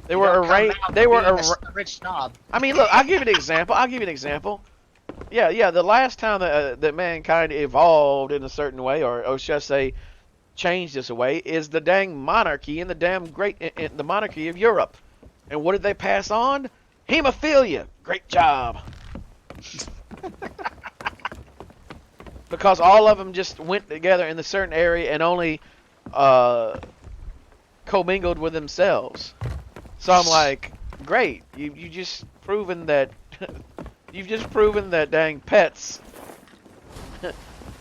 They were arranged. They were a rich snob. I mean, look. I'll give you an example. Yeah. The last time that mankind evolved in a certain way, or should I say, changed this way, is the dang monarchy in the monarchy of Europe. And what did they pass on? Hemophilia. Great job. Because all of them just went together in a certain area and only commingled with themselves. So I'm like, great. You just proven that you've just proven that dang pets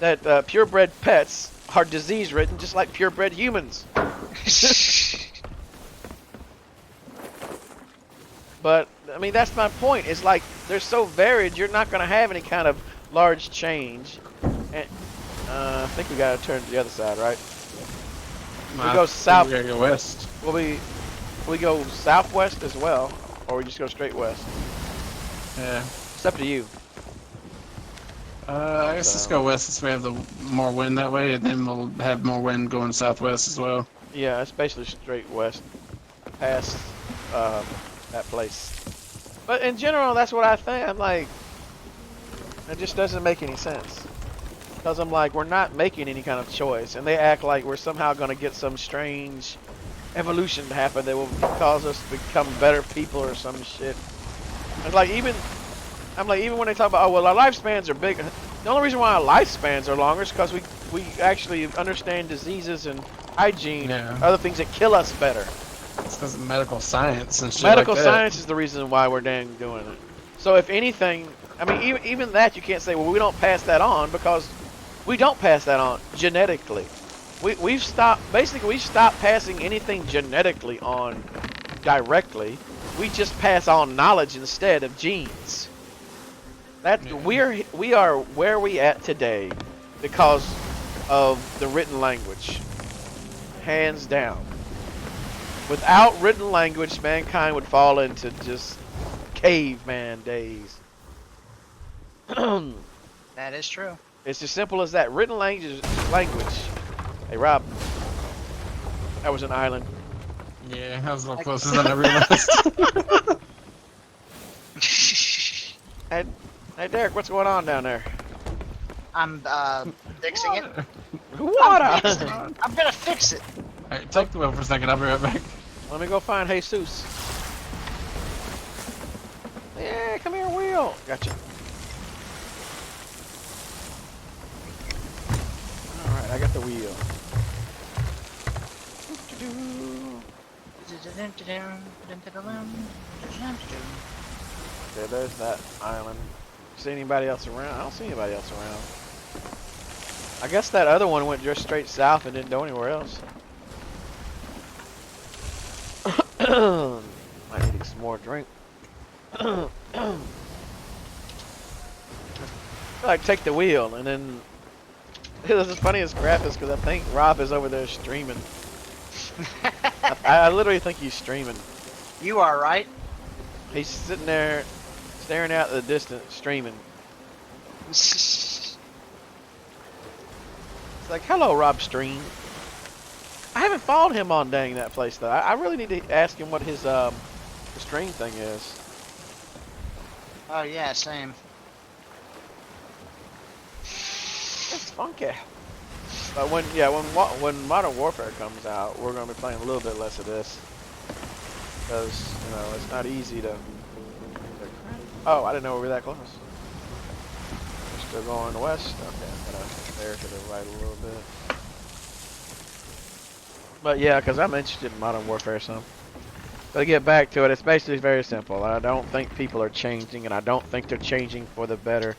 that purebred pets are disease ridden just like purebred humans. But I mean that's my point. It's like they're so varied you're not gonna have any kind of large change. And I think we gotta turn to the other side, right? We go south. We gotta go west. We go southwest as well, or we just go straight west. Yeah. It's up to you. I guess let's go west since we have the more wind that way, and then we'll have more wind going southwest as well. Yeah, it's basically straight west, past that place. But in general, that's what I think. I'm like, it just doesn't make any sense. Because I'm like, we're not making any kind of choice, and they act like we're somehow going to get some strange evolution to happen that will cause us to become better people or some shit. It's like even when they talk about, oh well, our lifespans are big. The only reason why our lifespans are longer is because we actually understand diseases and hygiene, other things that kill us better. It's because of medical science and shit Medical like that. science is the reason why we're dang doing it. So if anything, I mean, even that you can't say, well, we don't pass that on because we don't pass that on genetically. We've stopped passing anything genetically on directly. We just pass on knowledge instead of genes. We are where we at today because of the written language, hands down. Without written language, mankind would fall into just caveman days. That is true. It's as simple as that. Written language. Hey, Rob. That was an island. Yeah, that was a little closer than I realized. Hey, Derek, what's going on down there? I'm fixing it. Water! I'm gonna fix it. Alright, take the wheel for a second, I'll be right back. Let me go find Jesus. Yeah, come here, wheel. Gotcha. Alright, I got the wheel. Okay, there's that island. See anybody else around? I don't see anybody else around. I guess that other one went just straight south and didn't go anywhere else. Might need some more drink. I like take the wheel and then this is funny as crap is because I think Rob is over there streaming. I literally think he's streaming. You are right. He's sitting there staring out at the distance streaming. It's like, hello, Rob Stream. I haven't followed him on dang that place though. I really need to ask him what his stream thing is. Oh yeah, same. It's funky. But when Modern Warfare comes out, we're gonna be playing a little bit less of this because you know it's not easy to. Oh, I didn't know we were that close. We're still going west. Okay, I'm gonna bear to the right a little bit. But yeah, because I'm interested in Modern Warfare some. But to get back to it, it's basically very simple. I don't think people are changing, and I don't think they're changing for the better.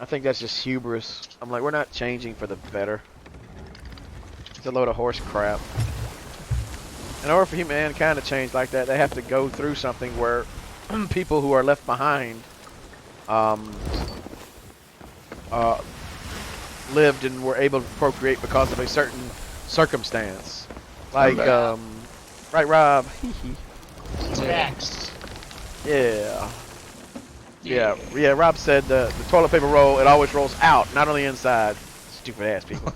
I think that's just hubris. I'm like, we're not changing for the better. It's a load of horse crap. In order for mankind to change like that, they have to go through something where people who are left behind lived and were able to procreate because of a certain circumstance. Like, right, Rob? Facts. Yeah. Yeah, Rob said the toilet paper roll, it always rolls out, not on the inside. Stupid ass people.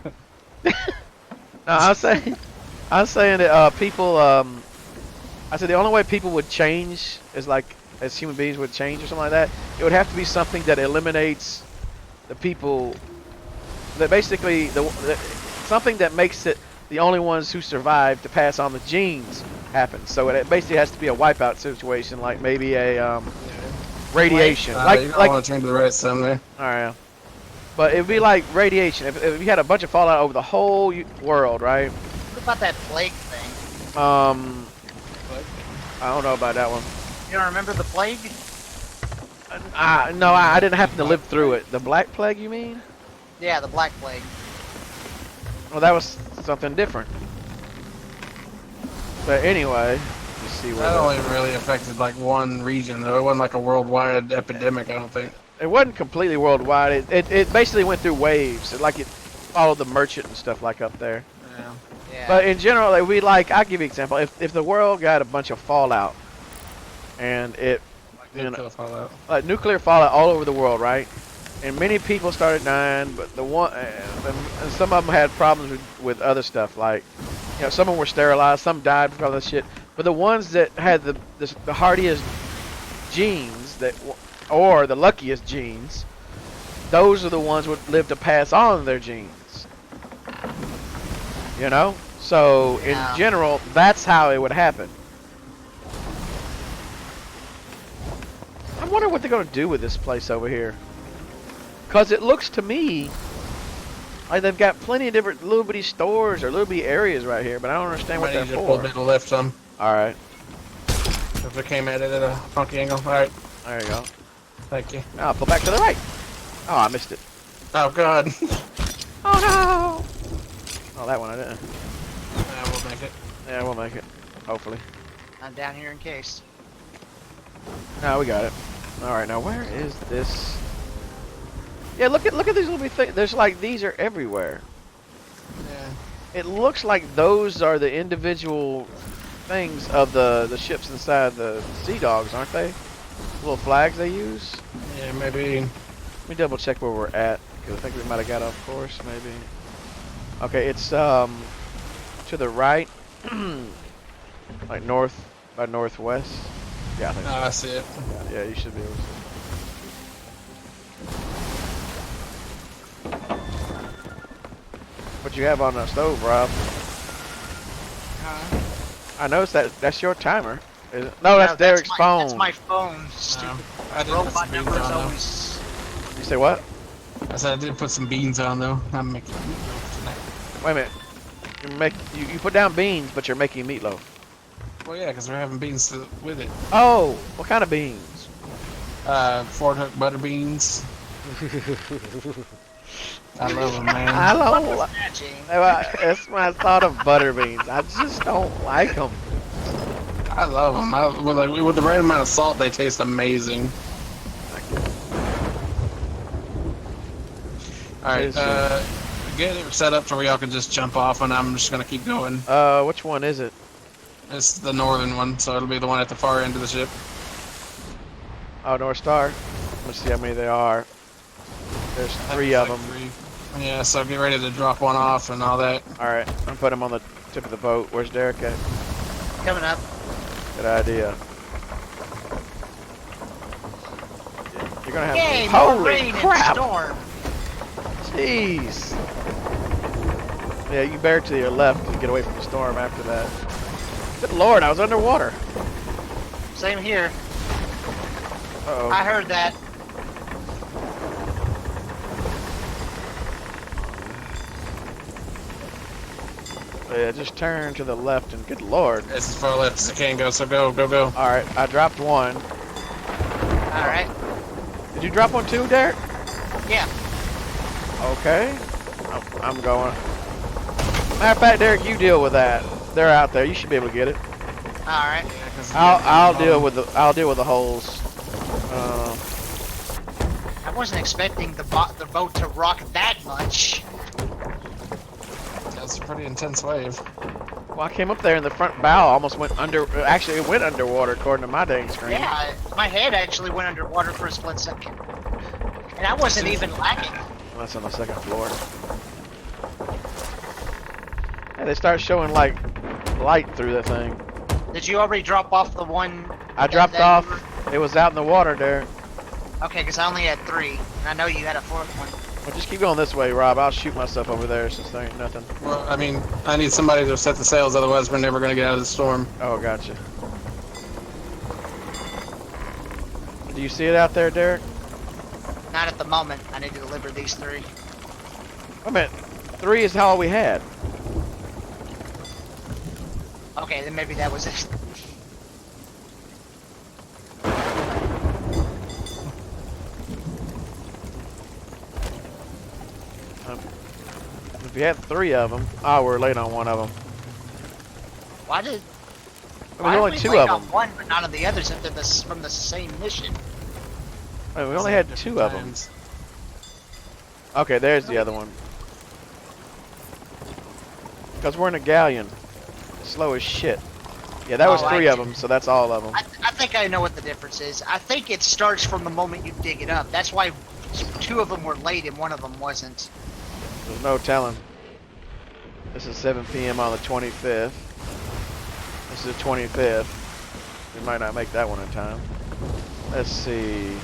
No, I was saying that people, I said the only way people would change is like, as human beings would change or something like that, it would have to be something that eliminates the people, that basically, something that makes it the only ones who survive to pass on the genes happen. So it basically has to be a wipeout situation, like maybe a, radiation. You like want to turn to the right someday. Alright. But it would be like radiation. If you had a bunch of fallout over the whole world, right? What about that plague thing? I don't know about that one. You don't remember the plague? No, I didn't happen to live through it. The Black Plague, you mean? Yeah, the Black Plague. Well, that was something different. But anyway, let's see where That only really affected like one region, though. It wasn't like a worldwide epidemic, I don't think. it wasn't completely worldwide. It basically went through waves. It followed the merchant and stuff like up there. Yeah. Yeah. But in general, I'll give you an example. If the world got a bunch of fallout, and it, Nuclear fallout. like nuclear fallout all over the world, right? And many people started dying, but and some of them had problems with other stuff, like, some of them were sterilized, some died because of that shit. But the ones that had the hardiest genes, or the luckiest genes, those are the ones who would live to pass on their genes. So Yeah. in general, that's how it would happen. I wonder what they're gonna do with this place over here. Cause it looks to me like they've got plenty of different little bitty stores or little bitty areas right here, but I don't understand what Might they're need to pull a for. bit to lift some. Alright, If it came at it at a funky angle. Alright, there you go. thank you. Now pull back to the right. Oh, I missed it. Oh, God. Oh no! Oh, that one I didn't. We'll make it. Yeah, we'll make it. Hopefully. I'm down here in case. No, we got it. Alright, now where is this? Yeah, look at these little things. There's these are everywhere. Yeah. It looks like those are the individual things of the ships inside the Sea Dogs, aren't they? Little flags they use. Yeah, maybe. Let me double check where we're at, because I think we might have got off course, maybe. Okay, it's to the right, like north by northwest. Yeah, I think Oh, so. I see it. Yeah, you should be able to see. What you have on the stove, Rob? I noticed that's your timer. Is it? No, that's Derek's phone. That's my phone. Stupid I did put robot some beans numbers on, though. always. You say what? I said I did put some beans on, though. I'm making meatloaf tonight. Wait a minute. You put down beans, but you're making meatloaf. Well, yeah, because we're having beans with it. Oh, what kind of beans? Fort Hook butter beans. I love them, man. I What don't. was that, James? That's my thought of butter beans. I just don't like them. I love them. With the right amount of salt, they taste amazing. Alright, get it set up so where y'all can just jump off, and I'm just gonna keep going. Which one is it? It's the northern one, so it'll be the one at the far end of the ship. Oh, North Star. Let's see how many there are. There's 3 of them. 3. Yeah, so get ready to drop one off and all that. Alright, I'm putting them on the tip of the boat. Where's Derek at? Coming up. Good idea. You're gonna have Yay, more holy rain crap! and storm. Jeez. Yeah, you bear to your left to get away from the storm after that. Good lord, I was underwater. Same here. Uh-oh. I heard that. Yeah, just turn to the left and good lord. It's as far left as it can go, so go, go, go. Alright, I dropped one. Alright. Did you drop one too, Derek? Yeah. Okay. I'm going. Matter of fact, Derek, you deal with that. They're out there. You should be able to get it. Alright. Yeah, 'cause I'll deal with the holes. I wasn't expecting the boat to rock that much. That's a pretty intense wave. Well, I came up there and the front bow almost went under. Actually, it went underwater according to my dang screen. Yeah, my head actually went underwater for a split second. And I wasn't even lagging. That's on the second floor. Yeah, they start showing like light through the thing. Did you already drop off the one? I dropped that off. you were- It was out in the water there. Okay, because I only had 3. And I know you had a 4th one. Well, just keep going this way, Rob. I'll shoot myself over there since there ain't nothing. Well, I mean, I need somebody to set the sails, otherwise we're never gonna get out of the storm. Oh, gotcha. Do you see it out there, Derek? Not at the moment. I need to deliver these 3. Wait a minute. 3 is all we had. Okay, then maybe that was it. We had 3 of them. Oh, we're late on one of them. Why did? There's Why only did we 2 wait of on them. one, but not on the others if they're from the same mission? We only had 2 of them. Times. Okay, there's the other one. Because we're in a galleon. Slow as shit. Yeah, that was 3 of them, so that's all of them. I think I know what the difference is. I think it starts from the moment you dig it up. That's why 2 of them were late and 1 of them wasn't. There's no telling. This is 7 p.m. on the 25th. This is the 25th. We might not make that one in time. Let's see.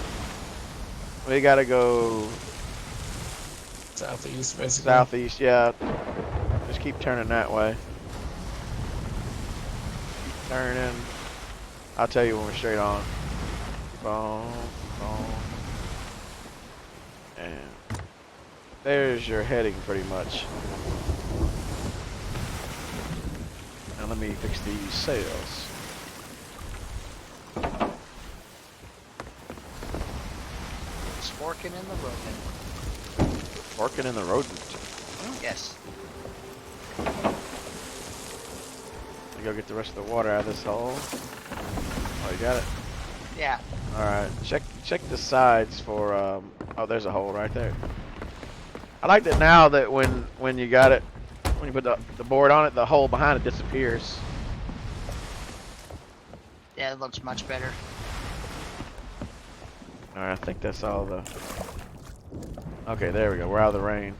We gotta go Southeast, basically. southeast, yeah. Just keep turning that way. Keep turning. I'll tell you when we're straight on. Boom, boom. And there's your heading pretty much. Now let me fix these sails. Sporking in the rodent. Working in the rodent. Yes. We go get the rest of the water out of this hole. Oh, you got it? Yeah. Alright. Check the sides for oh, there's a hole right there. I like that now that when you got it, when you put the board on it, the hole behind it disappears. Yeah, it looks much better. Alright, I think that's all the... Okay, there we go. We're out of the rain.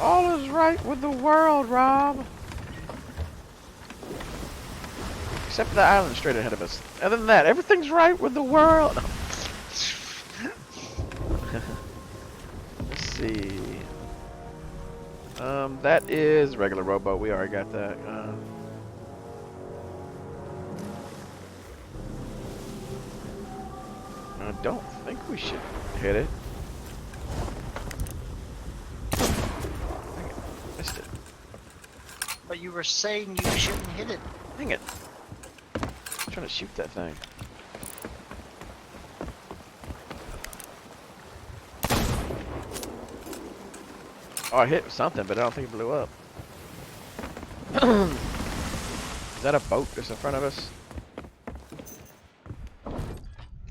All is right with the world, Rob. Except the island straight ahead of us. Other than that, everything's right with the world. Let's see. That is regular rowboat. We already got that. I don't think we should hit it. Dang it. Missed it. But you were saying you shouldn't hit it. Dang it. I'm trying to shoot that thing. Oh, I hit something, but I don't think it blew up. Is that a boat that's in front of us?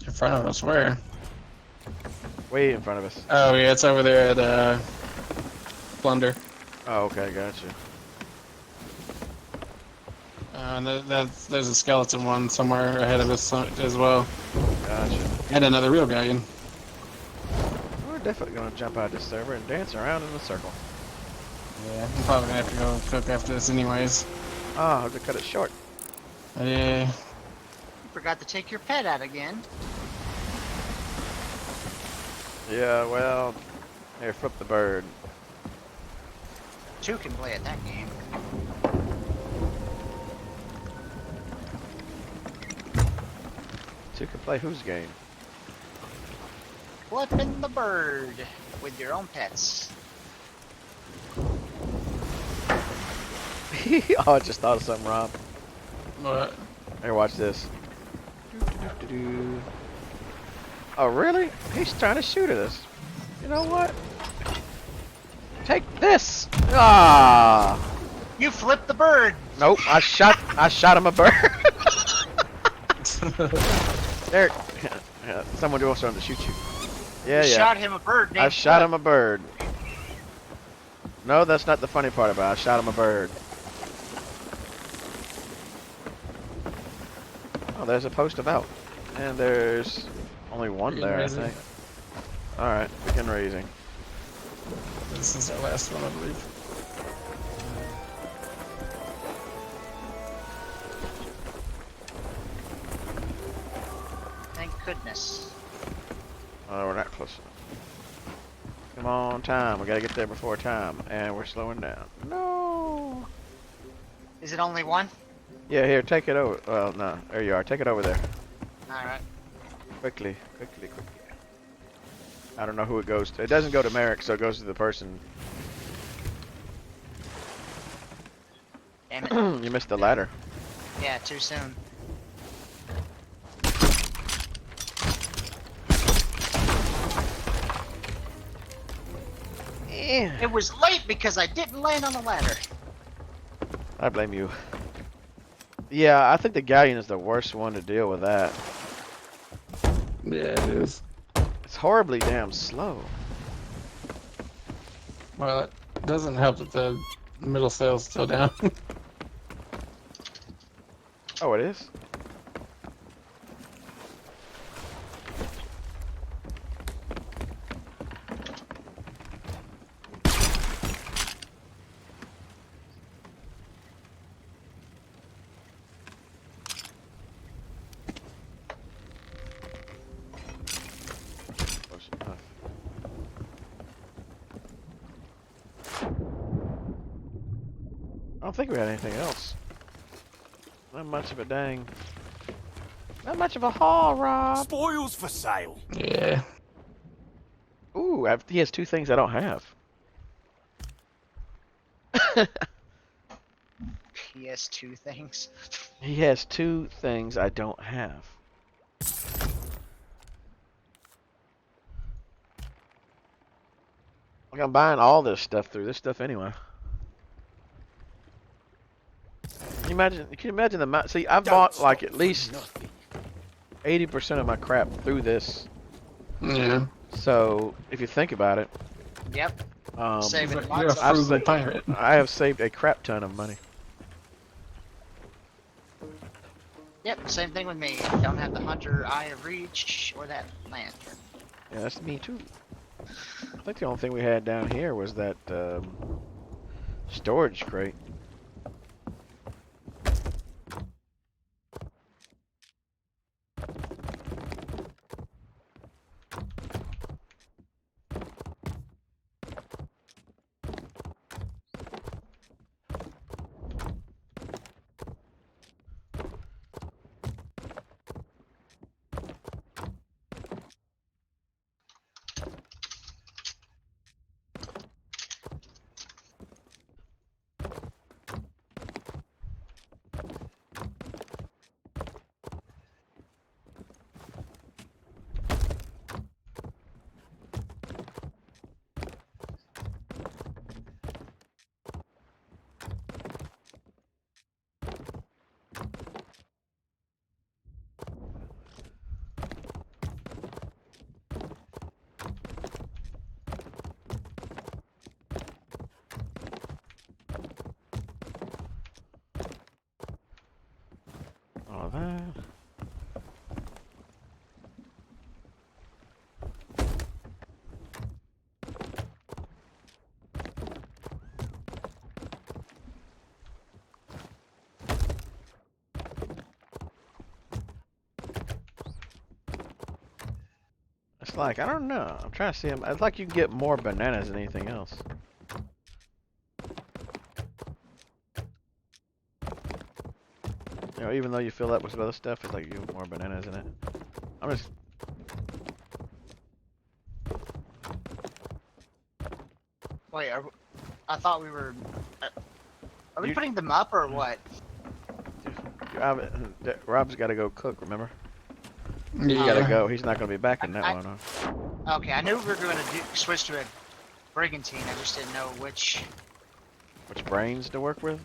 In front of us, where? Way in front of us. Oh, yeah, it's over there at, Plunder. Oh, okay, gotcha. And there's a skeleton one somewhere ahead of us as well. Gotcha. And another real galleon. We're definitely gonna jump out this server and dance around in a circle. Yeah, I'm probably gonna have to go cook after this anyways. Ah, I have to cut it short. Yeah. You forgot to take your pet out again. Yeah, well, here, flip the bird. 2 can play at that game. Two can play whose game? Flipping the bird with your own pets. Oh, I just thought of something, Rob. What? Here, watch this. Oh, really? He's trying to shoot at us. You know what? Take this! Ah! You flipped the bird. Nope, I shot him a bird. There. Yeah, someone else wanted to shoot you. Yeah, You yeah. shot him a bird. I shot him a bird. No, that's not the funny part about it. I shot him a bird. Oh, there's a post about. And there's only one there, I think. Alright, begin raising. This is our last one, I believe. Thank goodness. Oh, we're not close enough. Come on, time. We gotta get there before time. And we're slowing down. No! Is it only 1? Yeah, here, take it over. Well, no. There you are. Take it over there. Alright. Quickly, quickly, quickly. I don't know who it goes to. It doesn't go to Merrick, so it goes to the person. Damn it. You missed the ladder. Yeah, too soon. It was late because I didn't land on the ladder. I blame you. Yeah, I think the galleon is the worst one to deal with that. Yeah, it is. It's horribly damn slow. Well, it doesn't help that the middle sail's still down. Oh, it is? Close enough. I don't think we had anything else. Not much of a dang. Not much of a haul, Rob. Spoils for sale. Yeah. Ooh, he has two things I don't have. He has two things. He has two things I don't have. Like I'm buying all this stuff through this stuff anyway. Can you imagine the amount? See, I've bought like at least 80% of my crap through this. Yeah. So if you think about it, Yep. um, Saving You're a lots of frugal pirate. I have saved a crap ton of money. Yep, same thing with me. Don't have the hunter eye of reach or that lantern. Yeah, that's me too. I think the only thing we had down here was that storage crate. All that. It's like, I don't know. I'm trying to see them. It's like you can get more bananas than anything else. You know, even though you fill up with other stuff, it's like you get more bananas in it. I'm just... Wait, I thought we were. Are we You- putting them up or what? Rob's got to go cook, remember? Yeah. He's got to go. He's not going to be back in that I- one. Okay, I knew we were going to switch to a brigantine. I just didn't know which. Which brains to work with?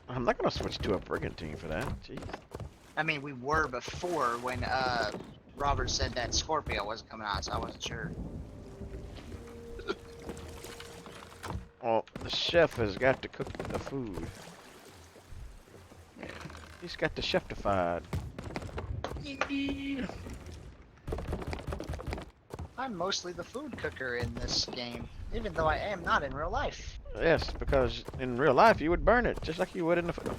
I'm not going to switch to a brigantine for that. Jeez. I mean, we were before when Robert said that Scorpio wasn't coming out, so I wasn't sure. Well, the chef has got to cook the food. He's got the chef-ified. I'm mostly the food cooker in this game, even though I am not in real life. Yes, because in real life you would burn it just like you would in the food.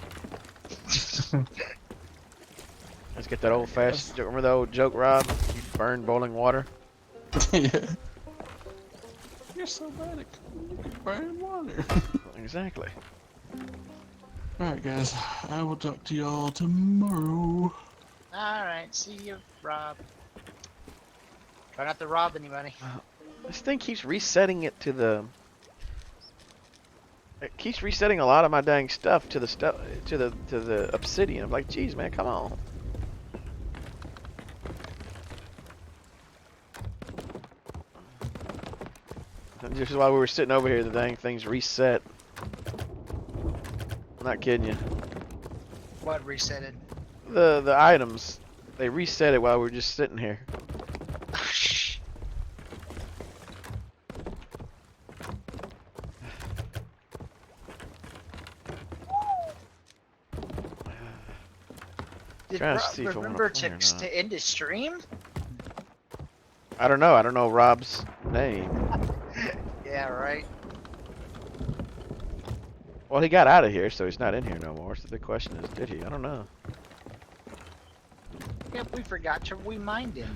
Let's get that old-fashioned joke. Remember the old joke, Rob? You burn boiling water. Yeah. You're so bad at burning water. Exactly. Alright, guys. I will talk to y'all tomorrow. Alright, see you, Rob. Try not to rob anybody. This thing keeps resetting it to the. It keeps resetting a lot of my dang stuff to the obsidian. I'm like, geez, man, come on. Just while we were sitting over here, the dang thing's reset. I'm not kidding you. What resetted? The items, they reset it while we were just sitting here. Did Trying to see if I wanna remember play or not. to end his stream? I don't know. I don't know Rob's name. Yeah, right. Well, he got out of here, so he's not in here no more. So the question is, did he? I don't know. Yep, we forgot to remind him.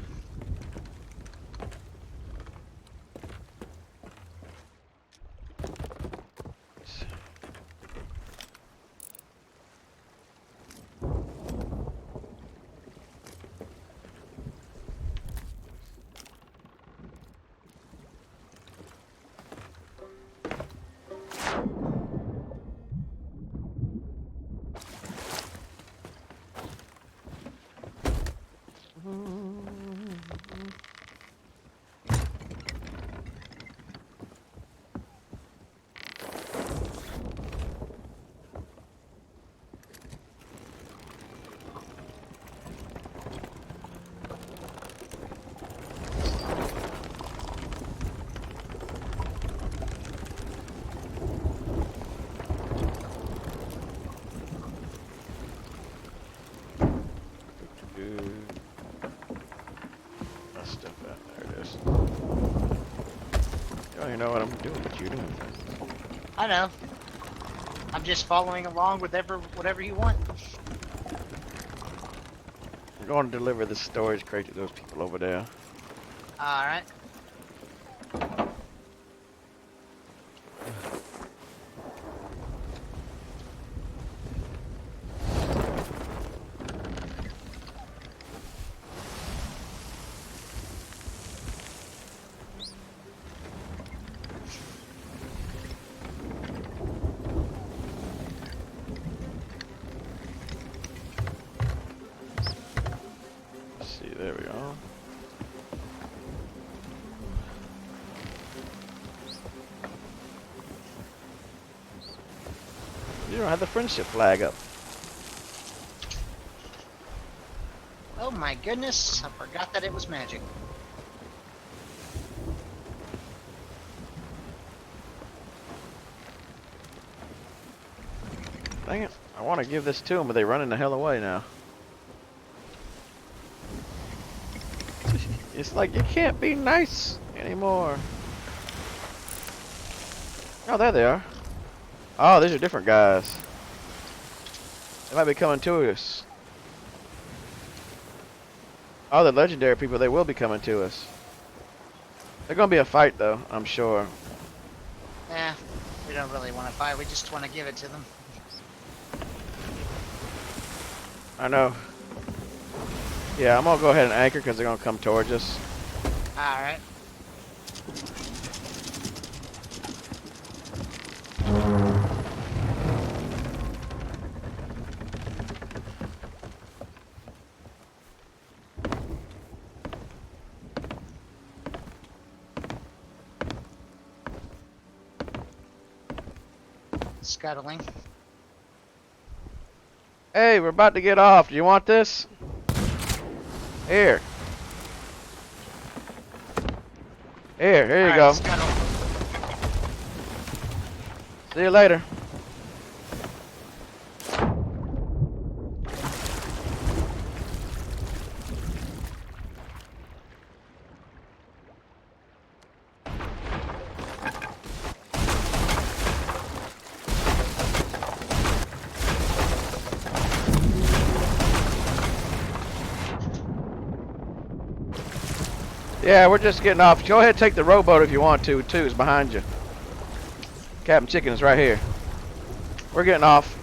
That stuff out there. It is. You don't even know what I'm doing, but you're doing. I know. I'm just following along with whatever you want. We're going to deliver the storage crate to those people over there. Alright. Let's see, there we go. You don't have the friendship flag up. Oh my goodness, I forgot that it was magic. Dang it. I want to give this to them, but they're running the hell away now. It's like you can't be nice anymore. Oh, there they are. Oh, these are different guys. They might be coming to us. Oh, the legendary people, they will be coming to us. They're going to be a fight, though, I'm sure. Eh, we don't really want to fight, we just want to give it to them. I know. Yeah, I'm going to go ahead and anchor because they're going to come towards us. Alright. Scuttling. Hey, we're about to get off. Do you want this? Here. Here you go. Scuttle. See you later. Yeah, we're just getting off. Go ahead and take the rowboat if you want to, too. It's behind you. Captain Chicken is right here. We're getting off.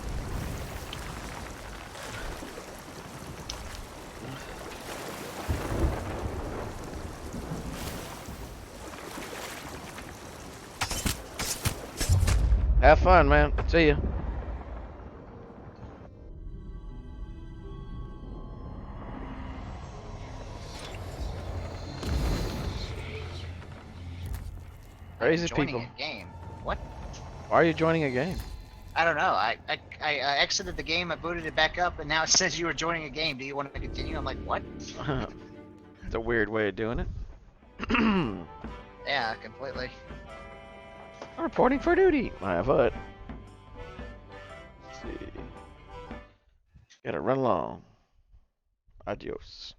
Have fun, man. See ya. Crazy joining people. a game. What? Why are you joining a game? I don't know. I exited the game. I booted it back up, and now it says you are joining a game. Do you want to continue? I'm like, what? It's a weird way of doing it. Yeah, completely. Reporting for duty. My foot. Let's see. Gotta run along. Adios.